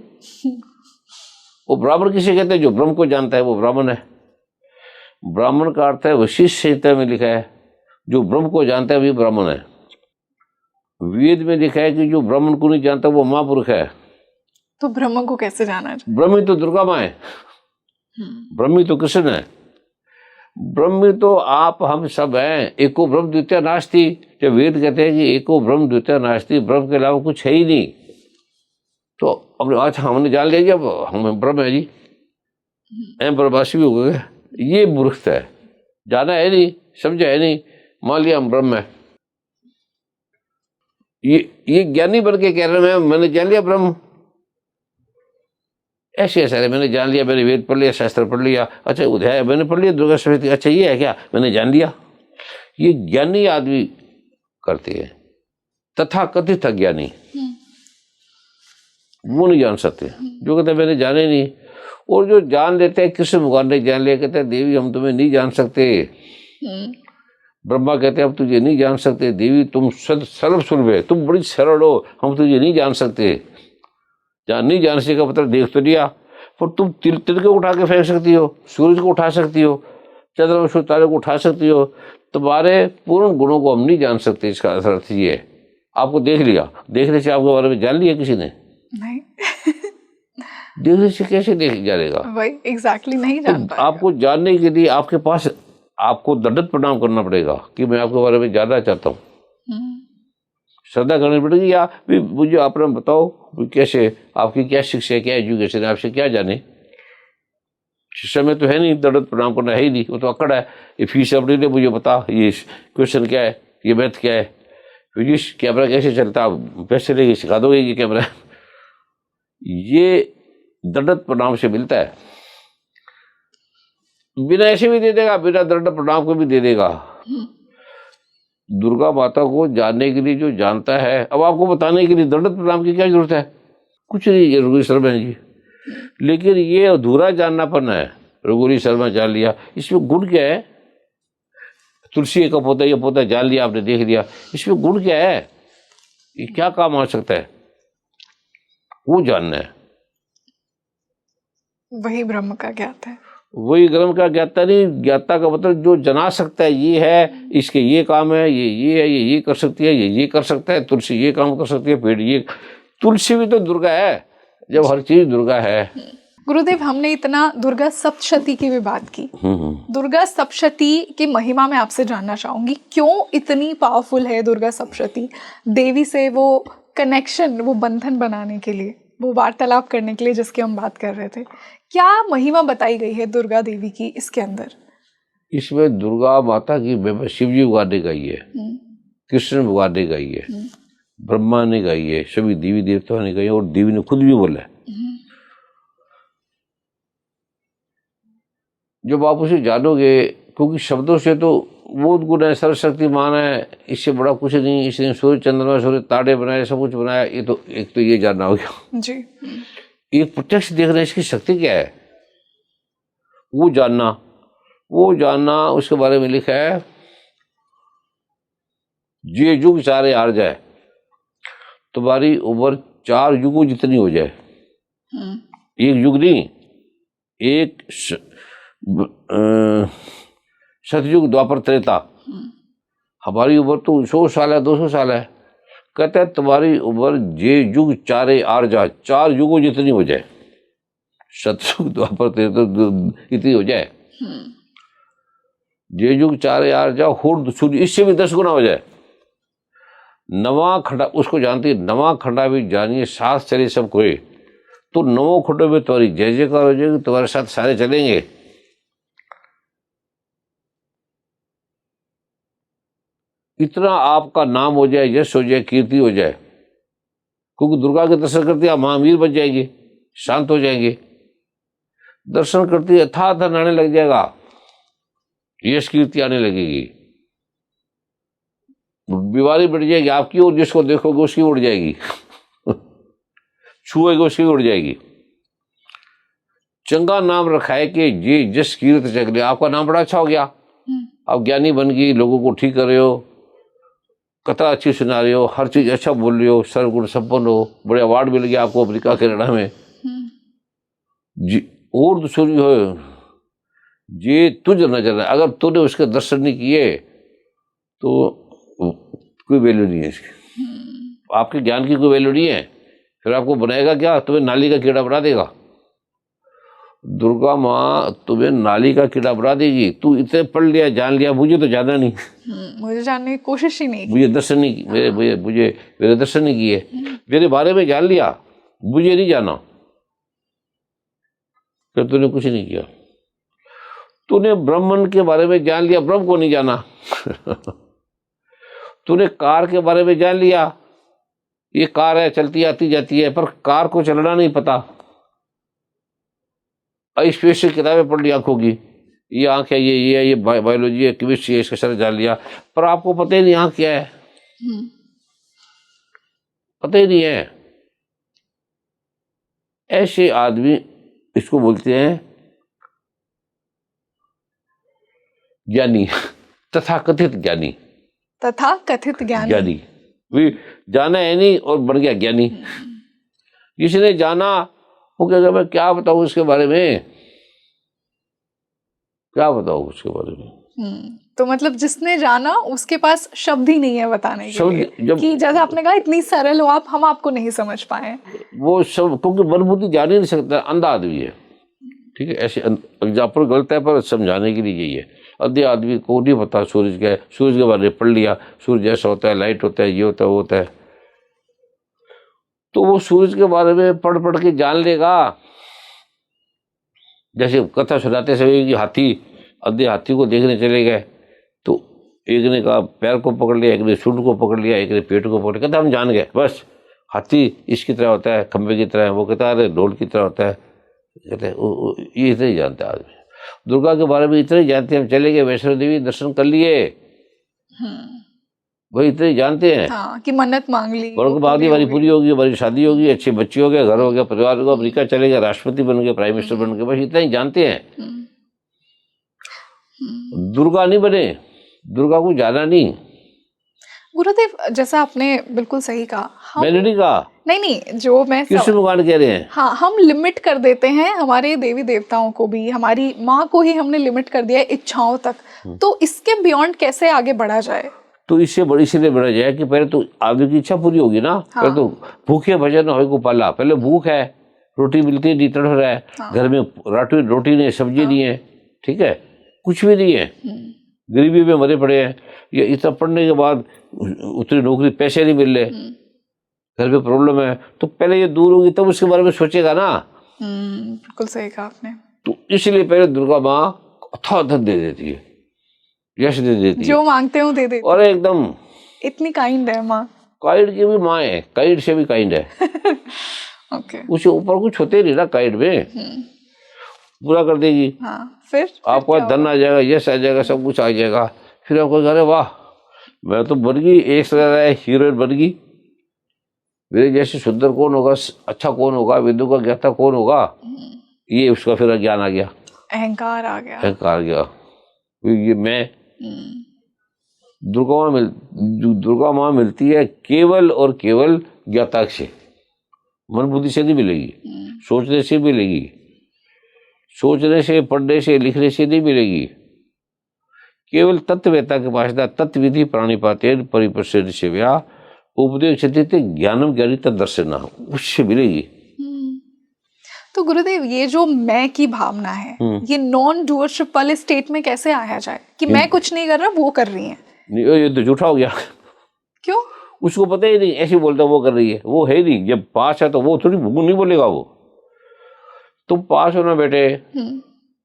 वो ब्राह्मण किसे कहते हैं? जो ब्रह्म को जानता है वो ब्राह्मण है। ब्राह्मण का अर्थ है, वशिष्ठ संहिता में लिखा है, जो ब्रह्म को जानता है वही ब्राह्मण है। वेद में लिखा है कि जो ब्राह्मण को नहीं जानता वो महापुरुष है। तो ब्रह्म को कैसे जाना? ब्रह्मी तो दुर्गा माँ है, ब्रह्मी तो कृष्ण है, ब्रह्मी तो आप हम सब हैं। एको ब्रह्म द्वितीय नास्ति, जब वेद कहते हैं कि एको ब्रह्म द्वितीय नास्ति, ब्रह्म के अलावा कुछ है ही नहीं, तो अपने अच्छा हमने जान लिया अब हम ब्रह्म है जी, ब्रह्मवासी भी हो गए। ये मूर्खता है, जाना है नहीं, समझा है नहीं, मान लिया हम ब्रह्म है। ये ज्ञानी बन के कह रहे हैं मैंने जान लिया ब्रह्म। ऐसे सारे मैंने जान लिया, मैंने वेद पढ़ लिया, शास्त्र पढ़ लिया, अच्छा उदय मैंने पढ़ लिया, दुर्गा सप्तशती, अच्छा ये है क्या, मैंने जान लिया। ये ज्ञानी आदमी करते हैं, तथा कथित अज्ञानी। वो नहीं जान सकते। जो कहते हैं मैंने जाने नहीं, और जो जान लेते हैं कृष्ण भगवान ने जान लिया, कहते हैं देवी हम तुम्हें नहीं जान सकते। ब्रह्मा कहते हैं अब तुझे नहीं जान सकते, देवी तुम सर्व सुलभ है, तुम बड़ी सरल हो, हम तुझे नहीं जान सकते। जान नहीं जान सके का मतलब देख तो लिया, पर तुम तिल को उठा के फेंक सकती हो, सूरज को उठा सकती हो, चंद्रमा सूर्य तारे को उठा सकती हो, तुम्हारे पूर्ण गुणों को हम नहीं जान सकते। इसका अर्थ ये है, आपको देख लिया, देखने से आपके बारे में जान लिया किसी ने? नहीं। देखने से कैसे देख जानेगा? वही एग्जैक्टली नहीं जान तो पाएगा। आपको जानने के लिए आपके पास आपको दंडवत प्रणाम करना पड़ेगा कि मैं आपके बारे में जानना चाहता हूँ। श्रद्धा करनी पड़ेगी, या भी मुझे अपना बताओ कैसे, आपकी क्या शिक्षा है, क्या एजुकेशन है, आपसे क्या जाने। शिक्षा में तो है नहीं, दंडवत प्रणाम करना है ही नहीं, वो तो अकड़ है। ये फीस अपने लिए मुझे बता, ये क्वेश्चन क्या है, ये मैथ क्या है, फिजिक्स कैमरा कैसे चलता है, पैसे लेके सिखा दोगे ये कैमरा। ये दंडवत प्रणाम से मिलता है, बिना ऐसे भी दे देगा, बिना दंडवत प्रणाम को भी दे देगा। दुर्गा माता को जानने के लिए जो जानता है, अब आपको बताने के लिए दंडवत प्रणाम की क्या जरूरत है? कुछ नहीं है रघुवीर शर्मा जी, लेकिन ये अधूरा जाननापन है। रघुवीर शर्मा जान लिया, इसमें गुण क्या है? तुलसी का पौधा, ये पौधा जान लिया आपने, देख लिया, इसमें गुण क्या है, ये क्या काम आ सकता है, वो जानना है। वही ब्रह्म का ज्ञात है। वही ग्रम का ज्ञाता नहीं, ज्ञाता का मतलब जो जना सकता है, ये है, इसके ये काम है, ये है, ये कर सकती है, ये कर सकता है, तुलसी ये काम कर सकती है, पेड़ ये, तुलसी भी तो दुर्गा है, जब हर चीज दुर्गा है। गुरुदेव, हमने इतना दुर्गा सप्तशती की भी बात की, दुर्गा सप्तशती की महिमा में आपसे जानना चाहूंगी, क्यों इतनी पावरफुल है दुर्गा सप्तशती? देवी से वो कनेक्शन, वो बंधन बनाने के लिए, वो वार्तालाप करने के लिए जिसकी हम बात कर रहे थे, क्या महिमा बताई गई है दुर्गा देवी की इसके अंदर? इसमें दुर्गा माता की शिव जी भगवान ने गाई है, कृष्ण भगवान ने गाई है, ब्रह्मा ने गाई है, सभी देवी देवताओं ने गाई है, और देवी ने खुद भी बोला है। जब आप उसे जानोगे, क्योंकि शब्दों से तो बहुत गुण है, सर्वशक्तिमान है, इससे बड़ा कुछ नहीं, इसने सूर्य चंद्रमा सूर्य तारे बनाए, सब कुछ बनाया, ये तो एक तो ये जानना हो गया जी। एक प्रत्यक्ष देखना, इसकी शक्ति क्या है वो जानना। उसके बारे में लिखा है, जे युग चारे हार जाए, तुम्हारी उम्र 4 युगों जितनी हो जाए। एक युग नहीं, एक सतयुग द्वापर त्रेता, हमारी उम्र तो 100 साल है, 200 साल है। कहता है तुम्हारी उम्र जे युग चारे आर जा, 4 युगों जितनी हो जाए, सतयुग द्वापर त्रेता इतनी हो जाए। जे युग चारे आर जा, हुर्द सूर्य, इससे भी 10 गुना हो जाए। नवा खंडा, उसको जानती है, नवा खंडा भी जानिए, साथ चले सब कोई, तो 9 खंडों में तुम्हारी जय जयकार हो जाएगी, तुम्हारे साथ सारे चलेंगे। इतना आपका नाम हो जाए, यश हो जाए, कीर्ति हो जाए, क्योंकि दुर्गा के दर्शन करते आप महावीर बन जाएंगे, शांत हो जाएंगे। दर्शन करते अथाह आने लग जाएगा, यश कीर्ति आने लगेगी, बीमारी बढ़ जाएगी आपकी, और जिसको देखोगे उसकी उड़ जाएगी, छुएगी उसकी उड़ जाएगी। चंगा नाम रखा है कि ये जिस कीर्त चले, आपका नाम बड़ा अच्छा हो गया, आप ज्ञानी बन गई, लोगों को ठीक कर रहे हो, कथा अच्छी सुना रहे हो, हर चीज अच्छा बोल रहे हो, सर्वगुण संपन्न हो, बड़े अवार्ड मिल गया आपको अमेरिका कनाडा में। जी, और दूसरी हो, ये तुझ नजर है, अगर तूने उसके दर्शन नहीं किए तो कोई वैल्यू नहीं है इसकी, आपके ज्ञान की कोई वैल्यू नहीं है, फिर आपको बनाएगा क्या, तुम्हें नाली का कीड़ा बना देगा। दुर्गा माँ तुम्हें नाली का कीड़ा बना देगी। तू इतने पढ़ लिया, जान लिया, मुझे तो जाना नहीं, मुझे जानने की कोशिश ही नहीं की, मुझे दर्शन नहीं, मेरे दर्शन नहीं किए, मेरे बारे में जान लिया, मुझे नहीं जाना, फिर तूने कुछ नहीं किया। तूने ब्राह्मण के बारे में जान लिया, ब्रह्म को नहीं जाना। तूने कार के बारे में जान लिया, ये कार है, चलती आती जाती है, पर कार को चलना नहीं पता। स्पेशल किताबें पढ़ ली आंखों की, ये आंख है, ये बायोलॉजी है, केमिस्ट्री है, इसका सारा जान लिया, पर आपको पता ही नहीं आंख क्या है, पता ही नहीं है। ऐसे आदमी इसको बोलते हैं ज्ञानी, तथाकथित ज्ञानी। तथा कथित ज्ञानी। ज्ञानी भी जाना है नहीं और बन गया ज्ञानी। जिसने जाना वो कहेगा मैं क्या बताऊं इसके बारे में, क्या बताऊं उसके बारे में। तो मतलब जिसने जाना उसके पास शब्द ही नहीं है बताने के लिए कि जैसे आपने कहा इतनी सरल हो आप, हम आपको नहीं समझ पाए। वो सब क्योंकि मनबुद्धि जान ही नहीं सकता, अंधा आदमी है। ठीक है, ऐसे एग्जाम्पल गलत है पर समझाने के लिए यही है। अंधे आदमी को नहीं पता सूरज क्या है, सूरज के बारे में पढ़ लिया, सूरज ऐसा होता है, लाइट होता है, ये होता है, वो होता है, तो वो सूरज के बारे में पढ़ पढ़ के जान लेगा। जैसे कथा सुनाते समय कि हाथी, अंधे हाथी को देखने चले गए, तो एक ने कहा पैर को पकड़ लिया, एक ने सूंड को पकड़ लिया, एक ने पेट को पकड़ लिया, कहता हम जान गए बस हाथी इसकी तरह होता है, खंबे की तरह है। वो कहता अरे ढोल की तरह होता है। कहते ये इतना ही जानते हैं आदमी। दुर्गा के बारे में इतना ही जानते हैं, हम चले गए वैष्णो देवी दर्शन कर लिए, वही इतने ही जानते हैं। हाँ, कि मन्नत मांग ली, बात हमारी पूरी होगी, हमारी शादी होगी, अच्छे बच्चे हो गए, घर हो गया, परिवार होगा, अमेरिका चले गए, राष्ट्रपति बन गए, प्राइम मिनिस्टर बन गए, बस इतना ही जानते हैं। दुर्गा नहीं बने, दुर्गा को जाना नहीं। गुरुदेव जैसा आपने बिल्कुल सही कहा, मैंने नहीं कहा, नहीं जो मैं किस भगवान कह रहे हैं। हाँ, हम लिमिट कर देते हैं हमारे देवी देवताओं को भी, हमारी माँ को ही हमने लिमिट कर दिया है इच्छाओं तक। तो इसके बियॉन्ड कैसे आगे बढ़ा जाए? तो इससे बड़ी इसलिए बढ़ा जाए कि पहले तो आदमी की इच्छा पूरी होगी ना। हाँ। पहले तो भूखे भजन हो को पाला, पहले भूख है, रोटी मिलती नहीं, तड़फ रहा है। हाँ। घर में रोटी नहीं, सब्जी नहीं है, ठीक है, कुछ भी नहीं है, गरीबी में मरे पड़े हैं। ये इतना पढ़ने के बाद उतनी नौकरी, पैसे नहीं मिल रहे, घर में प्रॉब्लम है, तो पहले ये दूर होगी तब उसके बारे में सोचेगा ना। बिल्कुल सही कहा आपने। तो इसलिए पहले दुर्गा माँ अथाह धन दे देती है, यश दे देती है, जो मांगते हो दे देती है। और एकदम इतनी काइंड है माँ। काइंड की भी माँ है, काइंड से भी काइंड है। ओके। उससे ऊपर कुछ होते नहीं ना काइंड में, पूरा कर देगी। हाँ, फिर आपका धन आ जाएगा, यश आ जाएगा, सब कुछ आ जाएगा। फिर आपको अरे वाह मैं तो बन गई, एक तरह हीरोइन बन गई, मेरे जैसे सुंदर कौन होगा, अच्छा कौन होगा, विदु का ज्ञाता कौन होगा। ये उसका फिर ज्ञान आ गया, अहंकार आ गया, अहंकार आ गया। ये मैं दुर्गा माँ मिलती है केवल और केवल ज्ञाता से, मन बुद्धि से नहीं मिलेगी, सोचने से मिलेगी, सोचने से, पढ़ने से, लिखने से नहीं मिलेगी। केवल तत्ववेता के पास तत्विधि प्राणिपाते परिप्रसेद सेव्या उपदेश ज्ञानम ज्ञानित दर्शन, उससे मिलेगी। तो गुरुदेव ये जो मैं की भावना है, ये नॉन डूअरशिप वाले स्टेट में कैसे आया जाए कि मैं कुछ नहीं कर रहा, वो कर रही है? ये तो झूठा हो गया। क्यों? उसको पता ही नहीं, ऐसे बोलता वो कर रही है, वो है नहीं। जब पास है तो वो थोड़ी नहीं बोलेगा, वो तुम पास हो ना बेटे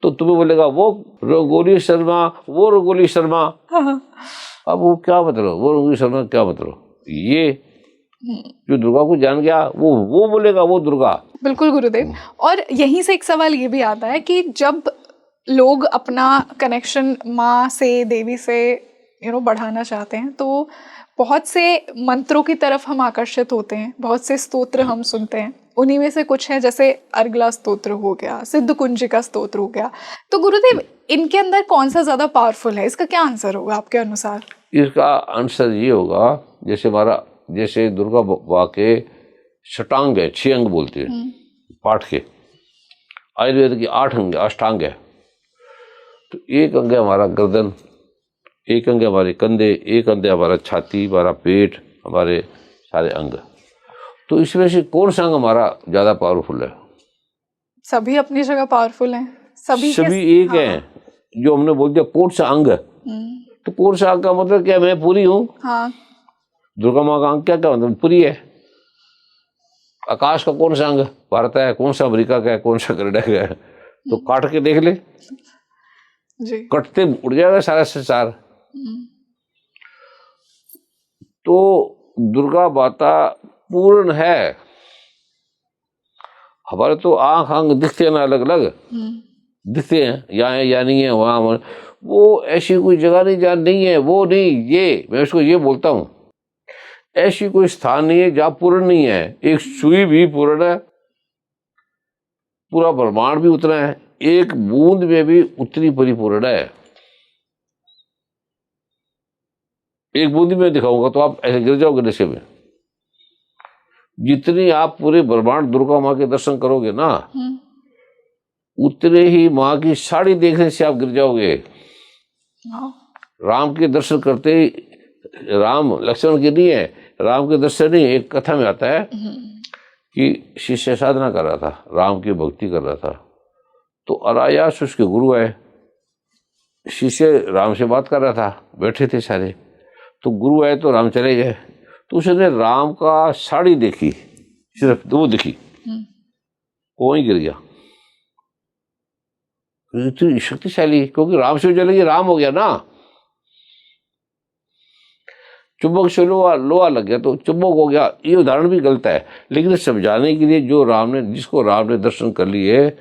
तो तुम्हें बोलेगा वो रंगोली शर्मा, वो रंगोली शर्मा। अब वो क्या मतलब, वो रंगोली शर्मा क्या मतलब? ये जो दुर्गा को जान गया वो बोलेगा वो दुर्गा। बिल्कुल गुरुदेव। और यहीं से एक सवाल ये भी आता है कि जब लोग अपना कनेक्शन माँ से, देवी से बढ़ाना चाहते हैं, तो बहुत से मंत्रों की तरफ हम आकर्षित होते हैं, बहुत से स्तोत्र हम सुनते हैं, उन्हीं में से कुछ है जैसे अर्गला स्तोत्र हो गया, सिद्ध कुंजिका स्तोत्र हो गया। तो गुरुदेव इनके अंदर कौन सा ज्यादा पावरफुल है? इसका क्या आंसर होगा आपके अनुसार? इसका आंसर ये होगा, जैसे दुर्गा बाबा के षटांग है, 6 अंग बोलते हैं पाठ के, आयुर्वेद की 8 अंग, अष्टांग है। तो एक अंग है हमारा गर्दन, एक अंग है हमारे कंधे, एक अंग है हमारा छाती, हमारा पेट, हमारे सारे अंग। तो इसमें से कौन सा अंग हमारा ज्यादा पावरफुल है? सभी अपनी जगह पावरफुल हैं, सभी एक हाँ। है जो हमने बोल दिया कौन सा अंग, तो कौन सा अंग का मतलब क्या, मैं पूरी हूँ। हाँ। दुर्गा माँ का अंग क्या मतलब, पूरी है। आकाश का कौन सा अंग, भारत है, कौन सा अमेरिका का है, कौन सा कनाडा का है, तो काट के देख ले जी, कटते उड़ जाएगा सारा संसार। तो दुर्गा माता पूर्ण है। हमारे तो आंख अंग दिखते हैं ना, अलग अलग दिखते हैं, यहाँ है या नहीं है, वहां वो ऐसी कोई जगह नहीं जहाँ नहीं है, वो नहीं, ये मैं उसको ये बोलता हूँ, ऐसी कोई स्थान नहीं है जहाँ पूर्ण नहीं है। एक सुई भी पूर्ण है, पूरा ब्रह्मांड भी उतना है, एक बूंद में भी उतनी परिपूर्ण है। एक बूंदी में दिखाऊंगा तो आप ऐसे गिर जाओगे नशे में। जितनी आप पूरे ब्रह्मांड दुर्गा माँ के दर्शन करोगे ना, उतने ही माँ की साड़ी देखने से आप गिर जाओगे। राम के दर्शन करते ही, राम लक्ष्मण के नहीं है, राम के दर्शन नहीं, एक कथा में आता है कि शिष्य साधना कर रहा था, राम की भक्ति कर रहा था, तो अनायास उसके गुरु आए। शिष्य राम से बात कर रहा था, बैठे थे सारे, तो गुरु आए तो राम चले गए। तो उसने राम का साड़ी देखी, सिर्फ वो देखी, वो वहीं गिर गया। इतनी शक्तिशाली, क्योंकि राम से चले गए, राम हो गया ना, चुंबक से लोहा लोहा लग गया तो चुंबक हो गया। ये उदाहरण भी गलत है, लेकिन समझाने के लिए जो राम ने, जिसको राम ने दर्शन कर लिए,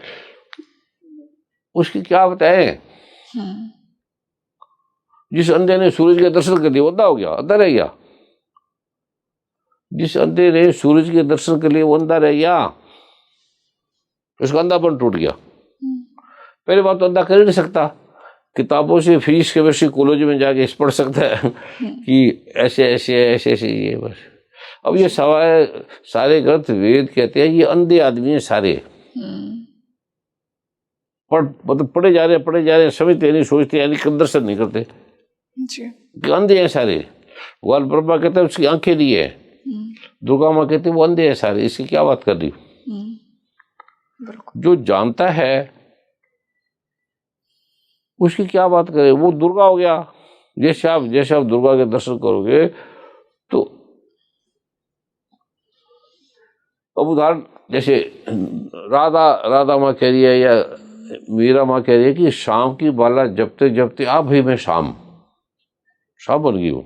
उसकी क्या बताए। जिस अंधे ने सूरज के दर्शन कर लिए वो अंधा हो गया, अंधा रह गया। जिस अंधे ने सूरज के दर्शन कर लिए वो अंधा रह गया, उसका अंधापन टूट गया। पहली बात तो अंधा कर ही नहीं सकता, किताबों से फिजिक्स केमिस्ट्री कॉलेज में जाके पढ़ सकता है कि ऐसे ऐसे ऐसे ऐसे ये बस। अब ये सारे ग्रंथ वेद कहते हैं ये अंधे आदमी हैं सारे, मतलब पढ़े जा रहे हैं, समझते नहीं, सोचते यानी दर्शन नहीं करते जी। कि अंधे हैं सारे। भगवान ब्रह्मा कहते हैं उसकी आंखें नहीं है, दुर्गा माँ कहते हैं वो अंधे हैं सारे। इसकी क्या बात कर रही। जो जानता है उसकी क्या बात करे, वो दुर्गा हो गया। जैसे आप दुर्गा के दर्शन करोगे तो अब उदाहरण जैसे राधा माँ कह रही है या मीरा माँ कह रही है कि शाम की बाला जपते जपते आप भाई मैं शाम बन गई हूँ।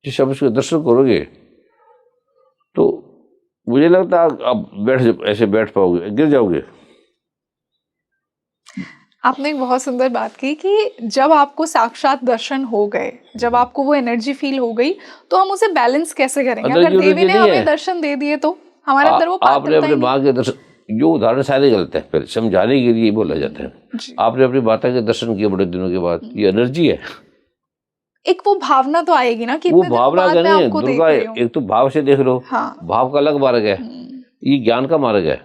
जिस आप उसके दर्शन करोगे तो मुझे लगता है आप ऐसे बैठ पाओगे, गिर जाओगे। आपने एक बहुत सुंदर बात की कि जब आपको साक्षात दर्शन हो गए, जब आपको वो एनर्जी फील हो गई, तो हम उसे बैलेंस कैसे करेंगे। अगर देवी ने हमें दर्शन दे दिए तो हमारे अंदर वो आपने अपने माँ के दर्शन, जो उदाहरण सारे गलत है, फिर समझाने के लिए बोला जाता है। आपने अपनी माता के दर्शन किए बड़े दिनों के बाद, ये एनर्जी है। एक वो भावना तो आएगी ना कि वो भावना का नहीं है, दुर्गा एक तो भाव से देख लो। भाव का अलग मार्ग है, ये ज्ञान का मार्ग है।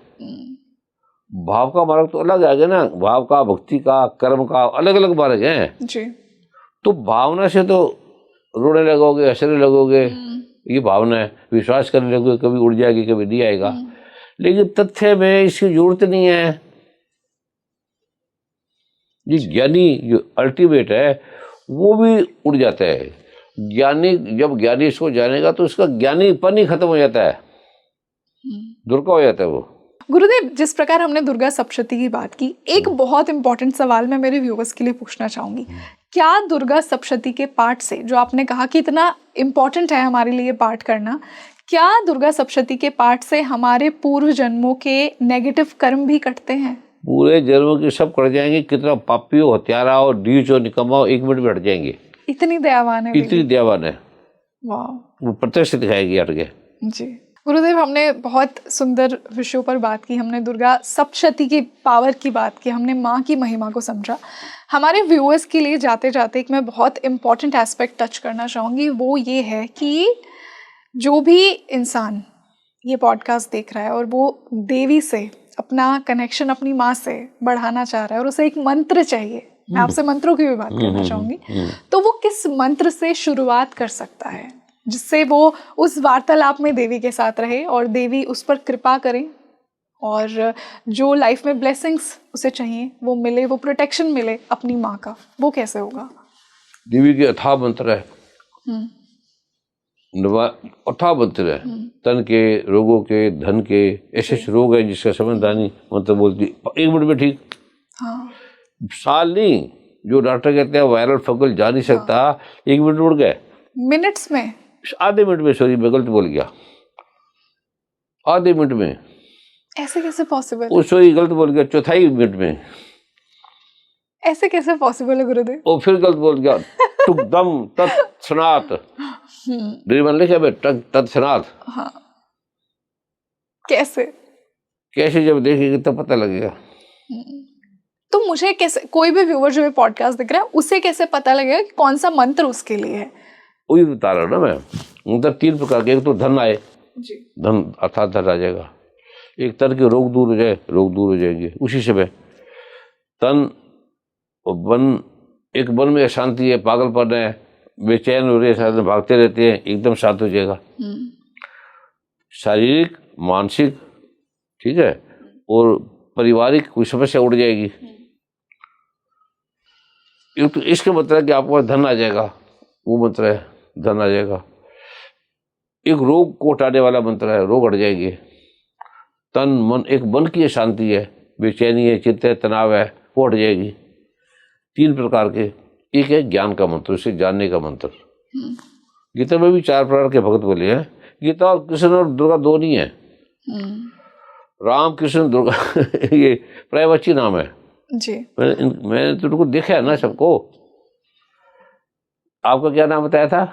भाव का मार्ग तो अलग है ना, भाव का, भक्ति का, कर्म का अलग अलग मार्ग है जी। तो भावना से तो रोने लगोगे, हंसने लगोगे, ये भावना है। विश्वास करने लगोगे, कभी उड़ जाएगी कभी नहीं आएगा, लेकिन तथ्य में इसकी जरूरत नहीं है। ये ज्ञानी जो अल्टीमेट है वो भी उड़ जाता है। जब ज्ञानी इसको जानेगा तो उसका ज्ञानीपन ही खत्म हो जाता है, दुर्गा हो जाता है वो। गुरुदेव, जिस प्रकार हमने दुर्गा सप्तशती की बात की, एक बहुत इंपॉर्टेंट सवाल मैं मेरे व्यूअर्स के लिए पूछना चाहूंगी। क्या दुर्गा सप्तशती के पाठ से, जो आपने कहा कि इतना इम्पोर्टेंट है हमारे लिए पाठ करना, क्या दुर्गा सप्तशती के पाठ से हमारे पूर्व जन्मों के नेगेटिव कर्म भी कटते हैं? पूरे जन्मों के सब कट जाएंगे। कितना पापी हो, हत्यारा हो, नीच हो, निकम्मा हो, 1 मिनट में हट जाएंगे। इतनी दयावान है, इतनी दयावान है। वाह, वो प्रत्यक्ष दिखाएगी हट के जी। गुरुदेव, हमने बहुत सुंदर विषयों पर बात की, हमने दुर्गा सप्तशती की पावर की बात की, हमने माँ की महिमा को समझा। हमारे व्यूअर्स के लिए जाते जाते एक मैं बहुत इम्पॉर्टेंट एस्पेक्ट टच करना चाहूँगी, वो ये है कि जो भी इंसान ये पॉडकास्ट देख रहा है और वो देवी से अपना कनेक्शन अपनी माँ से बढ़ाना चाह रहा है और उसे एक मंत्र चाहिए, मैं आपसे मंत्रों की भी बात करना चाहूँगी, तो वो किस मंत्र से शुरुआत कर सकता है जिससे वो उस वार्तालाप में देवी के साथ रहे और देवी उस पर कृपा करे और जो लाइफ में ब्लेसिंग्स उसे चाहिए वो मिले, वो प्रोटेक्शन मिले अपनी माँ का, वो कैसे होगा? देवी के अथाह मंत्र है, अथाह मंत्र है। तन के, रोगों के, धन के, ऐसे रोग है जिसका समझदानी मंत्र बोलती 1 मिनट में ठीक। साल नहीं, जो डॉक्टर कहते हैं वायरल फंगल जा नहीं सकता, 1 मिनट उड़ गए, मिनट्स में, आधे मिनट में। सॉरी मैं गलत बोल गया, आधे मिनट में। ऐसे कैसे पॉसिबल? वो सॉरी गलत बोल गया, चौथाई मिनट में। ऐसे कैसे पॉसिबल है गुरुदेव? वो फिर गलत बोल गया, तुकदम तत्सनात, लिखे तत्सनात। हाँ, कैसे? कैसे जब देखेगी तब पता लगेगा। तो मुझे कैसे, कोई भी व्यूअर जो ये पॉडकास्ट देख रहा है उसे कैसे पता लगेगा कि कौन सा मंत्र उसके लिए है? वही बता रहा ना मैं, मतलब 3 प्रकार के। एक तो धन आए, जी। धन अर्थात धन आ जाएगा। एक तरह के रोग दूर हो जाए, रोग दूर हो जाएंगे उसी समय। तन और वन, एक मन में अशांति है, पागलपन है, बेचैन हो रहे हैं, साथ में भागते रहते हैं, एकदम शांत हो जाएगा। शारीरिक, मानसिक, ठीक है, और पारिवारिक कोई समस्या उड़ जाएगी। एक तो इसका मंत्र है कि आपको धन आ जाएगा, वो मंत्र है, धन आ जाएगा। एक रोग को हटाने वाला मंत्र है, रोग हट जाएंगे। तन मन, एक मन की शांति है, बेचैनी है, चिंता है, तनाव है, वो हट जाएगी। 3 प्रकार के। एक है ज्ञान का मंत्र, उसे जानने का मंत्र। गीता में भी 4 प्रकार के भगत बोले हैं। गीता और कृष्ण और दुर्गा 2 नहीं है, राम कृष्ण दुर्गा ये पर्यायवाची नाम है जी। मैंने तो उनको देखा है ना सबको। आपका क्या नाम बताया था?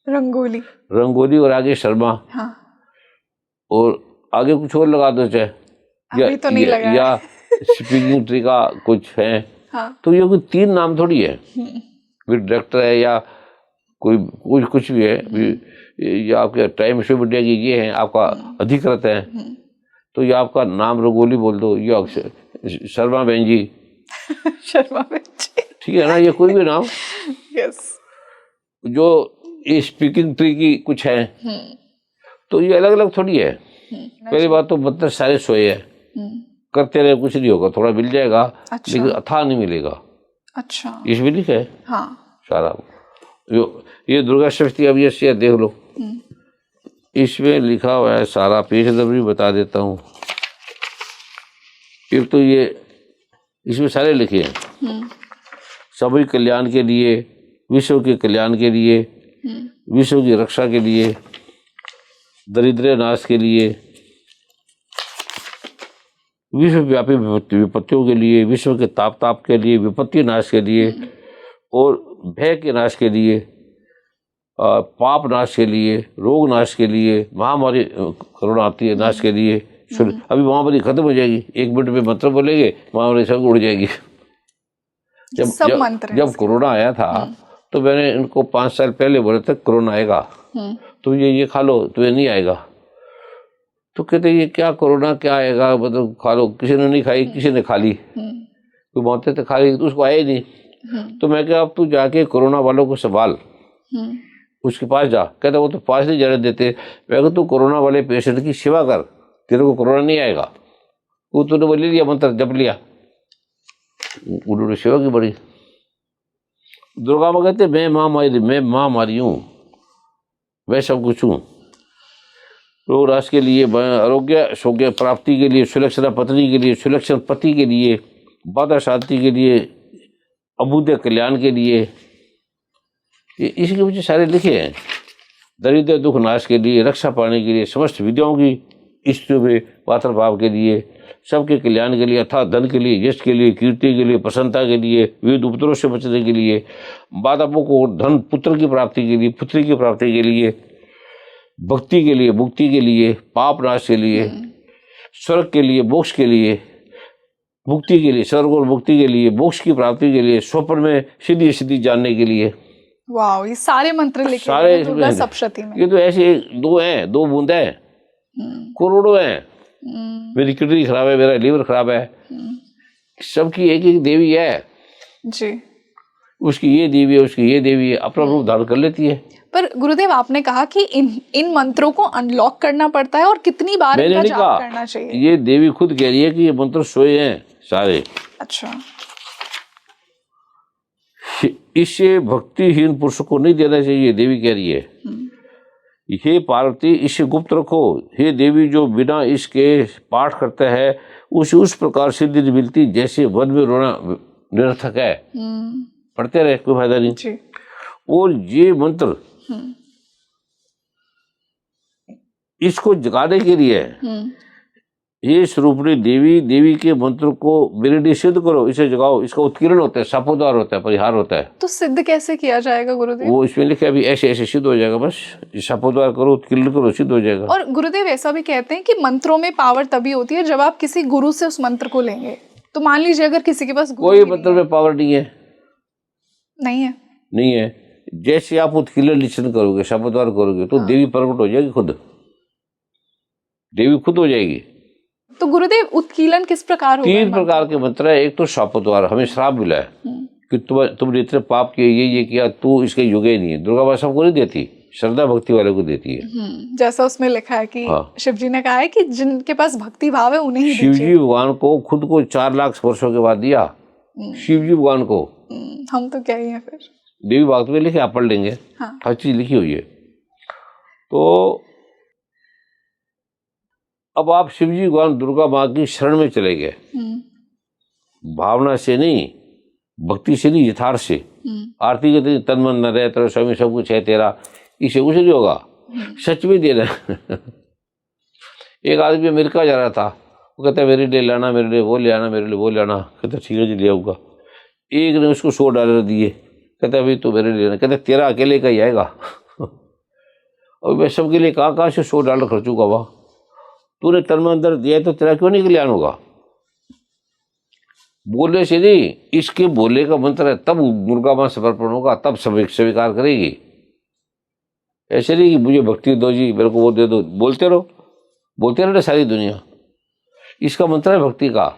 रंगोली। रंगोली और आगे शर्मा। हाँ। और आगे कुछ और लगा दो चाहे, अभी तो नहीं लगा या स्पीकिंग ट्री का कुछ है। हाँ। तो ये कोई 3 नाम थोड़ी है, फिर डायरेक्टर है या कोई कुछ भी है, या आपके टाइम शो मीडिया की ये है, आपका अधिकृत है, तो ये आपका नाम रंगोली बोल दो, ये शर्मा बहन जी शर्मा बहन जी, ठीक है ना, ये कोई भी नाम। यस। जो ये स्पीकिंग ट्री की कुछ है, तो ये अलग अलग थोड़ी है। पहली बात तो मतलब सारे सोए है, करते रहे कुछ नहीं होगा, थोड़ा मिल जाएगा। अच्छा। लेकिन अथाह नहीं मिलेगा। अच्छा, इसमें लिखा है। हाँ। सारा ये दुर्गा सप्तमी अब ये देख लो, इसमें लिखा हुआ है सारा। पेज नंबर भी बता देता हूँ। एक तो ये इसमें सारे लिखे हैं, सभी कल्याण के लिए, विश्व के कल्याण के लिए, विश्व की रक्षा के लिए, दरिद्र नाश के लिए, विश्वव्यापी विपत्तियों के लिए, विश्व के ताप के लिए, विपत्ति नाश के लिए, और भय के नाश के लिए, पाप नाश के लिए, रोग नाश के लिए, महामारी कोरोना आती है नाश के लिए। अभी महामारी खत्म हो जाएगी, 1 मिनट में मंत्र बोलेंगे, महामारी सब उड़ जाएगी। जब कोरोना आया था तो मैंने इनको 5 साल पहले बोला था कोरोना आएगा तो ये खा लो, तो ये नहीं आएगा। तो कहते ये क्या कोरोना क्या आएगा, मतलब खा लो। किसी ने नहीं खाई, किसी ने खा ली, तो मानते थे खा ली, तो उसको आया ही नहीं। तो मैं क्या, अब तू जाके कोरोना वालों को संभाल, उसके पास जा। कहता वो तो पास नहीं जाने देते। मैं कहता तू कोरोना वाले पेशेंट की सेवा कर, तेरे को कोरोना नहीं आएगा। वो तूने वो ले लिया मंत्र, जप लिया, उन्होंने सेवा की बड़ी। दुर्गा माँ कहते मैं महामारी हूँ, मैं सब कुछ हूँ। रोग राश के लिए, आरोग्य सौग्य प्राप्ति के लिए, सुलक्षणा पत्नी के लिए, सुलक्षण पति के लिए, बाधा शांति के लिए, अभूत कल्याण के लिए, इसके पीछे सारे लिखे हैं। दरिद्र दुख नाश के लिए, रक्षा पाने के लिए, समस्त विद्याओं की स्थितियों में पात्र भाव के लिए, सबके कल्याण के लिए, अर्थात धन के लिए, यश के लिए, कीर्ति के लिए, प्रसन्नता के लिए, विविध उपद्रव से बचने के लिए, बाधाओं को धन पुत्र की प्राप्ति के लिए, पुत्री की प्राप्ति के लिए, भक्ति के लिए, मुक्ति के लिए, पाप नाश के लिए, स्वर्ग के लिए, मोक्ष के लिए, मुक्ति के लिए, स्वर्ग और मुक्ति के लिए, मोक्ष की प्राप्ति के लिए, स्वप्न में सीधी जानने के लिए। वाह, ये सारे मंत्र लिखे हैं दुर्गा सप्तशती में। ये तो ऐसे 2 हैं, 2 बूंद है, करोड़ों हैं। मेरी किडनी खराब है, मेरा लीवर खराब है, सबकी एक एक देवी है जी। उसकी ये देवी है, उसकी ये देवी है, अपना रूप धारण कर लेती है। पर गुरुदेव आपने कहा कि इन मंत्रों को अनलॉक करना पड़ता है और कितनी बार इनका जाप करना चाहिए? ये देवी खुद कह रही है कि ये मंत्र सोए हैं सारे। अच्छा। इससे भक्तिहीन पुरुष को नहीं देना चाहिए, देवी कह रही है। हे पार्वती, इसे गुप्त रखो। हे देवी, जो बिना इसके पाठ करता है उसे उस प्रकार सिद्धि मिलती जैसे वन में रोना निरर्थक है। पढ़ते रहे, कोई फायदा नहीं जी। और ये मंत्र इसको जगाने के लिए ये स्वरूपणी देवी, देवी के मंत्र को मेरे सिद्ध करो, इसे जगाओ, इसका उत्कीर्ण होता है, शापोद्वार होता है, परिहार होता है। तो सिद्ध कैसे किया जाएगा गुरुदेव? वो इसमें लिखा है अभी ऐसे ऐसे सिद्ध हो जाएगा, बस शापोद्वार करो, उत्कीर्ण करो, सिद्ध हो जाएगा। और गुरुदेव ऐसा भी कहते हैं कि मंत्रों में पावर तभी होती है जब आप किसी गुरु से उस मंत्र को लेंगे। तो मान लीजिए अगर किसी के पास गुरु कोई ही मंत्र में पावर नहीं है, नहीं है, नहीं है। जैसे आप उत्कीर्ण लिखन करोगे, शापोद्वार करोगे, तो देवी प्रकट हो जाएगी, खुद देवी खुद हो जाएगी। तो गुरुदेव उत्कीलन किस प्रकार होगा? 3 प्रकार के मंत्र है। एक तो शापोद्वार, हमें श्राप मिला है कि तुमने इतने पाप किए, ये किया, तू इसके योग्य नहीं है। दुर्गा माँ सबको नहीं देती, श्रद्धा भक्ति वाले को देती है। जैसा उसमें लिखा है कि हाँ। शिव जी ने कहा है कि जिनके पास भक्ति भाव है उन्हें ही शिव दीजिए। जी भगवान को खुद को 4 लाख वर्षों के बाद दिया, शिव जी भगवान को। हम तो क्या ही है फिर। देवी भागवत में लिखे, आप पढ़ लेंगे, हाँ। हर चीज लिखी हुई है। तो अब आप शिव जी भगवान दुर्गा माँ की शरण में चले गए, भावना से नहीं, भक्ति से नहीं, यथार्थ से। आरती के दिन तन मन न रहे, तेरा स्वामी सब कुछ है तेरा, इससे कुछ नहीं होगा, सच में देना। एक आदमी अमेरिका जा रहा था, वो कहता है मेरे लिए लाना, मेरे लिए वो ले आना, मेरे लिए वो ले आना। कहता ठीक है जी ले आऊँगा। एक ने उसको $100 दिए, कहता भाई तो मेरे लिए, कहता तेरा अकेले का ही आएगा। और मैं सबके लिए कहाँ से $100 खर्चूंगा, वहाँ तूने तन में अंदर दिया तो तेरा क्यों नहीं कल्याण होगा? बोलने से नहीं, इसके बोलने का मंत्र है, तब दुर्गा माँ समर्पण होगा, तब स्वीकार करेगी। ऐसे नहीं कि मुझे भक्ति दो जी, मेरे को वो दे दो, बोलते रहो सारी दुनिया। इसका मंत्र है भक्ति का,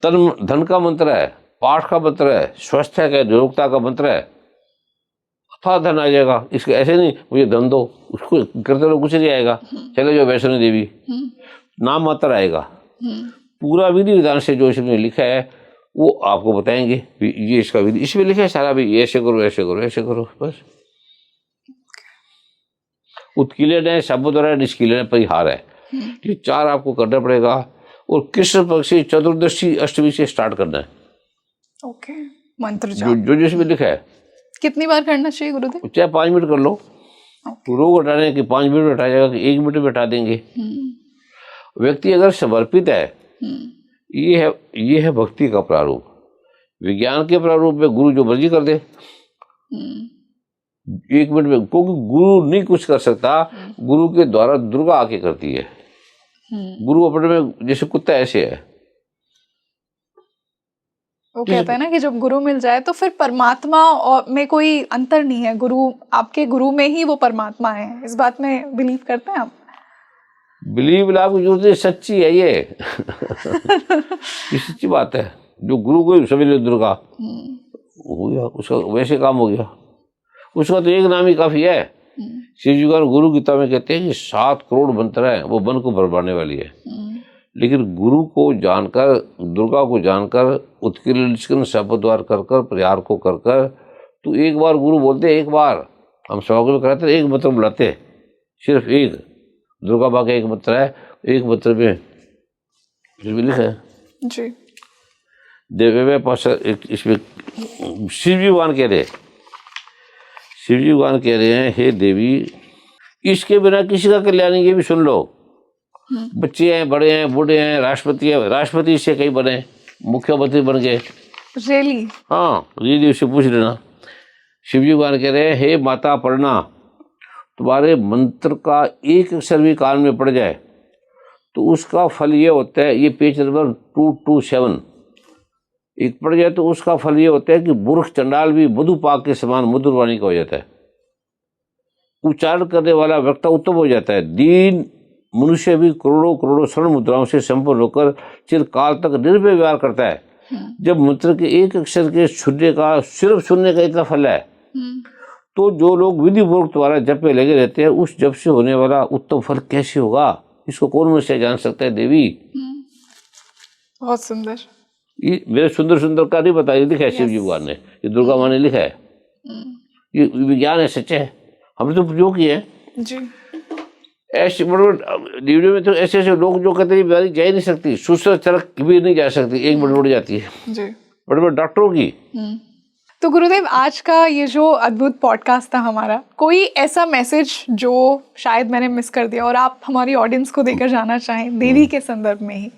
धन का मंत्र है, पाठ का मंत्र है, स्वास्थ्य का, निरोगता का मंत्र है, अथवा धन आ जाएगा। इसके ऐसे नहीं मुझे धन दो, उसको करते रहो, कुछ नहीं आएगा। चले जाओ वैष्णो देवी, नाम मात्र आएगा। पूरा विधि विधान से जो इसमें लिखा है वो आपको बताएंगे, ये इसका विधि इसमें लिखा है सारा, भी ऐसे करो ऐसे करो ऐसे करो, बस। उत्कीलन है, शापोद्वार है, निष्कीलन है, परिहार है। ये 4 आपको करना पड़ेगा। और कृष्ण पक्ष से चतुर्दशी अष्टमी से स्टार्ट करना है। ओके, मंत्र जाप जो जिसमें लिखा है। कितनी बार करना चाहिए गुरुदेव? चाहे 5 मिनट कर लो, रोग हटाने के 5 मिनट में हटा जाएगा कि 1 मिनट में हटा देंगे। व्यक्ति अगर समर्पित है, ये है भक्ति का प्रारूप। विज्ञान के प्रारूप में गुरु जो मर्जी कर दे 1 मिनट में, क्योंकि गुरु नहीं कुछ कर सकता, गुरु के द्वारा दुर्गा आके करती है। गुरु अपने में जैसे कुत्ता ऐसे है। वो कहते हैं ना कि जब गुरु मिल जाए तो फिर परमात्मा और में कोई अंतर नहीं है, गुरु आपके गुरु में ही वो परमात्मा है। इस बात में बिलीव करते हैं आप? बिलीव आपको जरूरत है, सच्ची है ये। ये सच्ची बात है। जो गुरु को समझ ले दुर्गा, हो गया उसका, वैसे काम हो गया उसका। तो एक नाम ही काफी है। शिव जी का गुरु गीता में कहते हैं कि 7 करोड़ मंत्र है, वो मन को बरबाने वाली है। लेकिन गुरु को जानकर, दुर्गा को जानकर, उत्कीर्ण शापोद्वार कर कर, परिहार को कर कर, तो एक बार गुरु बोलते, एक बार हम सभा में कराते, एक मंत्र बुलाते, सिर्फ एक। दुर्गा माँ का एक मंत्र है, एक मंत्र में लिखा है जी, देवे में पास। इसमें शिव जी भगवान कह रहे हैं, शिव जी भगवान कह रहे हैं, हे देवी, इसके बिना किसी का कल्याण नहीं। ये भी सुन लो, बच्चे हैं, बड़े हैं, बूढ़े हैं, राष्ट्रपति है, राष्ट्रपति से कई बने, मुख्यमंत्री बन गए। रियली? हाँ, ये उससे पूछ लेना। शिव जी भगवान कह रहे हैं, हे माता पढ़ना, तुम्हारे मंत्र का एक अक्षर भी कान में पड़ जाए तो उसका फल ये होता है, ये पेज नंबर 227, एक पड़ जाए तो उसका फल ये होता है कि मूर्ख चंडाल भी मधुपाक के समान मधुर वाणी का हो जाता है। उच्चारण करने वाला व्यक्ति उत्तम हो जाता है। दीन मनुष्य भी करोड़ों करोड़ों स्वर्ण मुद्राओं से संपन्न होकर चिरकाल तक निर्भय व्यवहार करता है। जब मंत्र के एक अक्षर के सुनने का, सिर्फ सुनने का इतना फल है, तो जो लोग विधि पूर्वक द्वारा जप में लगे रहते हैं, उस जप से होने वाला उत्तम फल कैसे होगा, इसको कौन मनुष्य जान सकता है देवी? बहुत सुंदर। ये मेरे सुंदर सुंदर का नहीं बताया, लिखा है शिव जी भगवान ने, ये दुर्गा माँ ने लिखा है। ये विज्ञान है, सच्चे है, हमने तो प्रयोग किए हैं जी। ऐसे वीडियो में तो ऐसे ऐसे लोग जो कहते हैं बीमारी जा ही नहीं सकती, सुसर चरक भी नहीं जा सकती, 1 मिनट उड़ जाती है। जी। बड़े बड़े डॉक्टरों की तो गुरुदेव, आज का ये जो अद्भुत पॉडकास्ट था हमारा, कोई ऐसा मैसेज जो शायद मैंने मिस कर दिया और आप हमारी ऑडियंस को देकर जाना चाहें देवी के संदर्भ में ही,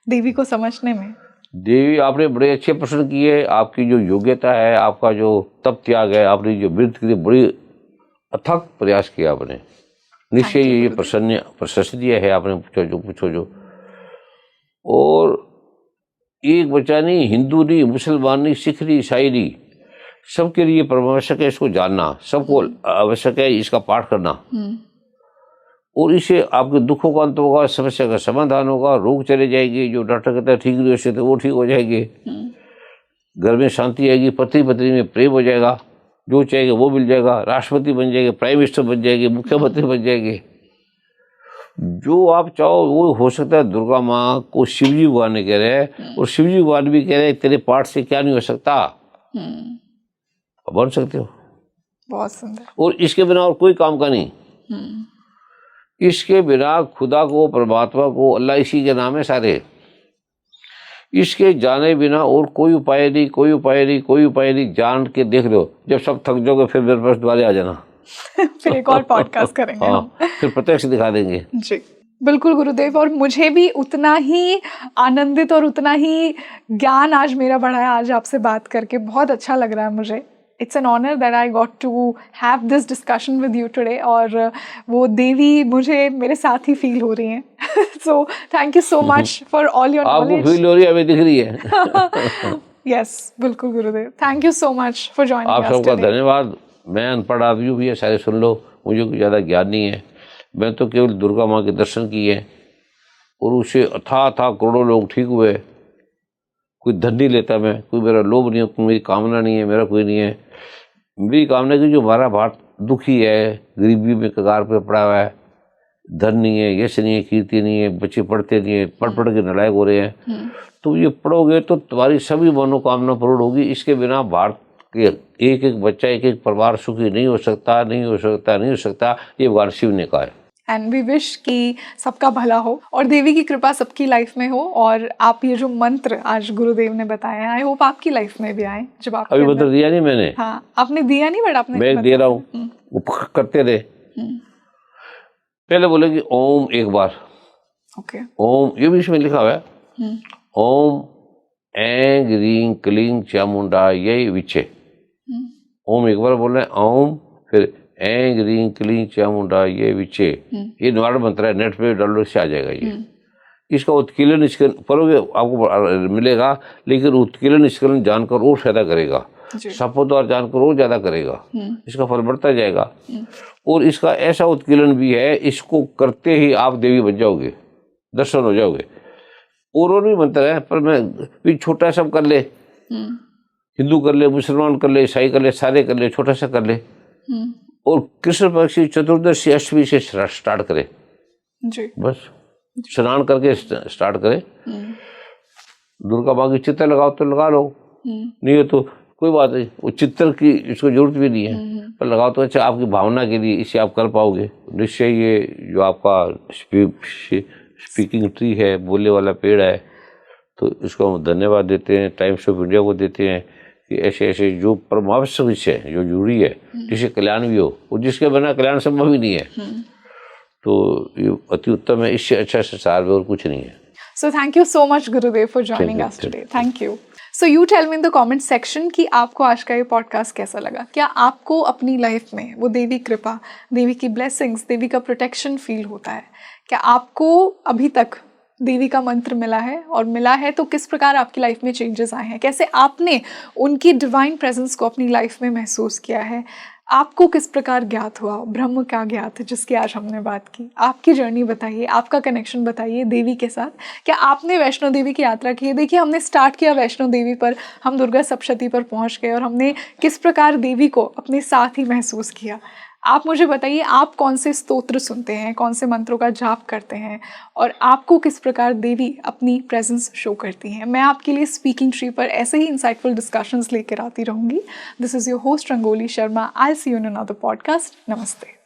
देवी को समझने में? देवी, आपने बड़े अच्छे प्रश्न किए। आपकी जो योग्यता है, आपका जो तप त्याग है, आपने जो वृत्ति के लिए बड़ी अथक प्रयास किया आपने, निश्चय ये प्रशंसनीय है। आपने पूछो जो और एक बच्चा नहीं, हिंदू नहीं, मुसलमान नहीं, सिख नहीं, ईसाई नहीं, सबके लिए परमावश्यक है इसको जानना, सबको आवश्यक है इसका पाठ करना। और इससे आपके दुखों का अंत होगा, समस्या का समाधान होगा, रोग चले जाएगी, जो डॉक्टर कहता है ठीक नहीं हो सकते वो ठीक हो जाएंगे, घर में शांति आएगी, पति पत्नी में प्रेम हो जाएगा, जो चाहेगा वो मिल जाएगा, राष्ट्रपति बन जाएंगे, प्राइम मिनिस्टर बन जाएंगे, मुख्यमंत्री बन जाएंगे, जो आप चाहो वो हो सकता है। दुर्गा माँ को शिवजी भगवान ने कह रहे हैं और शिवजी भगवान भी कह रहे हैं तेरे पाठ से क्या नहीं हो सकता, बन सकते हो। बहुत सुंदर। और इसके बिना और कोई काम का नहीं, इसके बिना खुदा को, परमात्मा को, अल्लाह इसी के नाम है सारे, इसके जाने बिना और कोई उपाय नहीं, कोई उपाय नहीं, कोई उपाय नहीं। जान के देख लो, जब सब थक जाओगे फिर मेरे पास दोबारा आ जाना। फिर एक और पॉडकास्ट करेंगे। हाँ, फिर प्रत्यक्ष दिखा देंगे। जी बिल्कुल गुरुदेव, और मुझे भी उतना ही आनंदित और उतना ही ज्ञान आज मेरा बढ़ा है। आज आपसे बात करके बहुत अच्छा लग रहा है मुझे। It's an honour that I got to have this discussion with you today, और वो देवी मुझे मेरे साथ ही फील हो रही हैं। So thank you so much for all your knowledge. आपको फील हो रही है, हमें दिख रही है। यस बिल्कुल गुरुदेव, thank you so much for joining आप सबका धन्यवाद। मैं अनपढ़ आदमी भी है, सारे सुन लो, मुझे कोई ज़्यादा ज्ञान नहीं है। मैं तो केवल दुर्गा माँ के दर्शन किए और उससे अथाह करोड़ों लोग ठीक हुए। कोई धन नहीं लेता मैं, कोई मेरा लोभ नहीं है, कोई मेरी कामना नहीं है, मेरा कोई नहीं है। मेरी कामना की जो हमारा भारत दुखी है, गरीबी में कगार पे पड़ा हुआ है, धन नहीं है, यश नहीं है, कीर्ति नहीं है, बच्चे पढ़ते नहीं है, पढ़ के नालायक हो रहे हैं, तो ये पढ़ोगे तो तुम्हारी सभी मनोकामना पूर्ण होगी। इसके बिना भारत के एक एक बच्चा, एक एक परिवार सुखी नहीं हो सकता, नहीं हो सकता, नहीं हो सकता। ये भगवान शिव ने कहा है। एंड वी विश कि सबका भला हो और देवी की कृपा सबकी लाइफ में हो। और आप ये जो मंत्र आज गुरुदेव ने बताया, आई होप आपकी लाइफ में भी आए। जब आप अभी मंत्र दिया नहीं मैंने। हाँ, आपने दिया नहीं, बट आपने मैं दे रहा हूँ, वो करते रहे। पहले बोले कि ओम एक बार, ओके, ओम, ये भी इसमें लिखा हुआ है, ओम ऐं ह्रीं क्लीं चामुंडायै विचे। ओम एक बार बोल रहे हैं, ओम, फिर ऐं ह्रीं क्लीं चामुंडायै विचे। ये निवारण मंत्र है, नेट पे डालो से आ जाएगा। ये इसका उत्कीलन इसके पढ़ोगे आपको मिलेगा, लेकिन उत्कीलन इसकलन जानकर और फायदा करेगा, शब्दों जानकर और ज्यादा करेगा, इसका फल बढ़ता जाएगा। और इसका ऐसा उत्कीलन भी है, इसको करते ही आप देवी बन जाओगे, दर्शन हो जाओगे। और भी मंत्र है, पर मैं भी छोटा सब कर ले, हिंदू कर ले, मुसलमान कर ले, ईसाई कर ले, सारे कर ले, छोटा सा कर ले। और कृष्ण पक्ष की चतुर्दशी अष्टमी से स्टार्ट करे जी, बस स्नान करके स्टार्ट करे। दुर्गा माँ की चित्र लगाओ तो लगा लो, नहीं है तो कोई बात नहीं, वो चित्र की इसको जरूरत भी नहीं है, पर लगाओ तो अच्छा, आपकी भावना के लिए इसे आप कर पाओगे निश्चय। ये जो आपका स्पीकिंग ट्री है, बोलने वाला पेड़ है, तो इसको हम धन्यवाद देते हैं, टाइम्स ऑफ इंडिया को देते हैं कि ऐसे ऐसे जो परमावश्यक विषय जो जरूरी है, जिससे कल्याण भी हो, और जिसके बिना कल्याण संभव ही नहीं है, तो ये अति उत्तम है। इससे अच्छा संसार में और कुछ नहीं है। So thank you so much Gurudev for joining us today. Thank you. So you tell me in the comment section कि आपको आज का ये पॉडकास्ट कैसा लगा। क्या आपको अपनी लाइफ में वो देवी कृपा, देवी की ब्लेसिंग्स, देवी का प्रोटेक्शन फील होता है? क्या आपको अभी तक देवी का मंत्र मिला है, और मिला है तो किस प्रकार आपकी लाइफ में चेंजेस आए हैं? कैसे आपने उनकी डिवाइन प्रेजेंस को अपनी लाइफ में महसूस किया है? आपको किस प्रकार ज्ञात हुआ, ब्रह्म क्या ज्ञात है जिसकी आज हमने बात की? आपकी जर्नी बताइए, आपका कनेक्शन बताइए देवी के साथ। क्या आपने वैष्णो देवी की यात्रा की है? देखिए, हमने स्टार्ट किया वैष्णो देवी पर, हम दुर्गा सप्तशती पर पहुंच गए और हमने किस प्रकार देवी को अपने साथ ही महसूस किया। आप मुझे बताइए, आप कौन से स्तोत्र सुनते हैं, कौन से मंत्रों का जाप करते हैं, और आपको किस प्रकार देवी अपनी प्रेजेंस शो करती हैं? मैं आपके लिए स्पीकिंग ट्री पर ऐसे ही इंसाइटफुल डिस्कशंस लेकर आती रहूँगी। This is your host Rangoli Sharma. I see you in another podcast. नमस्ते।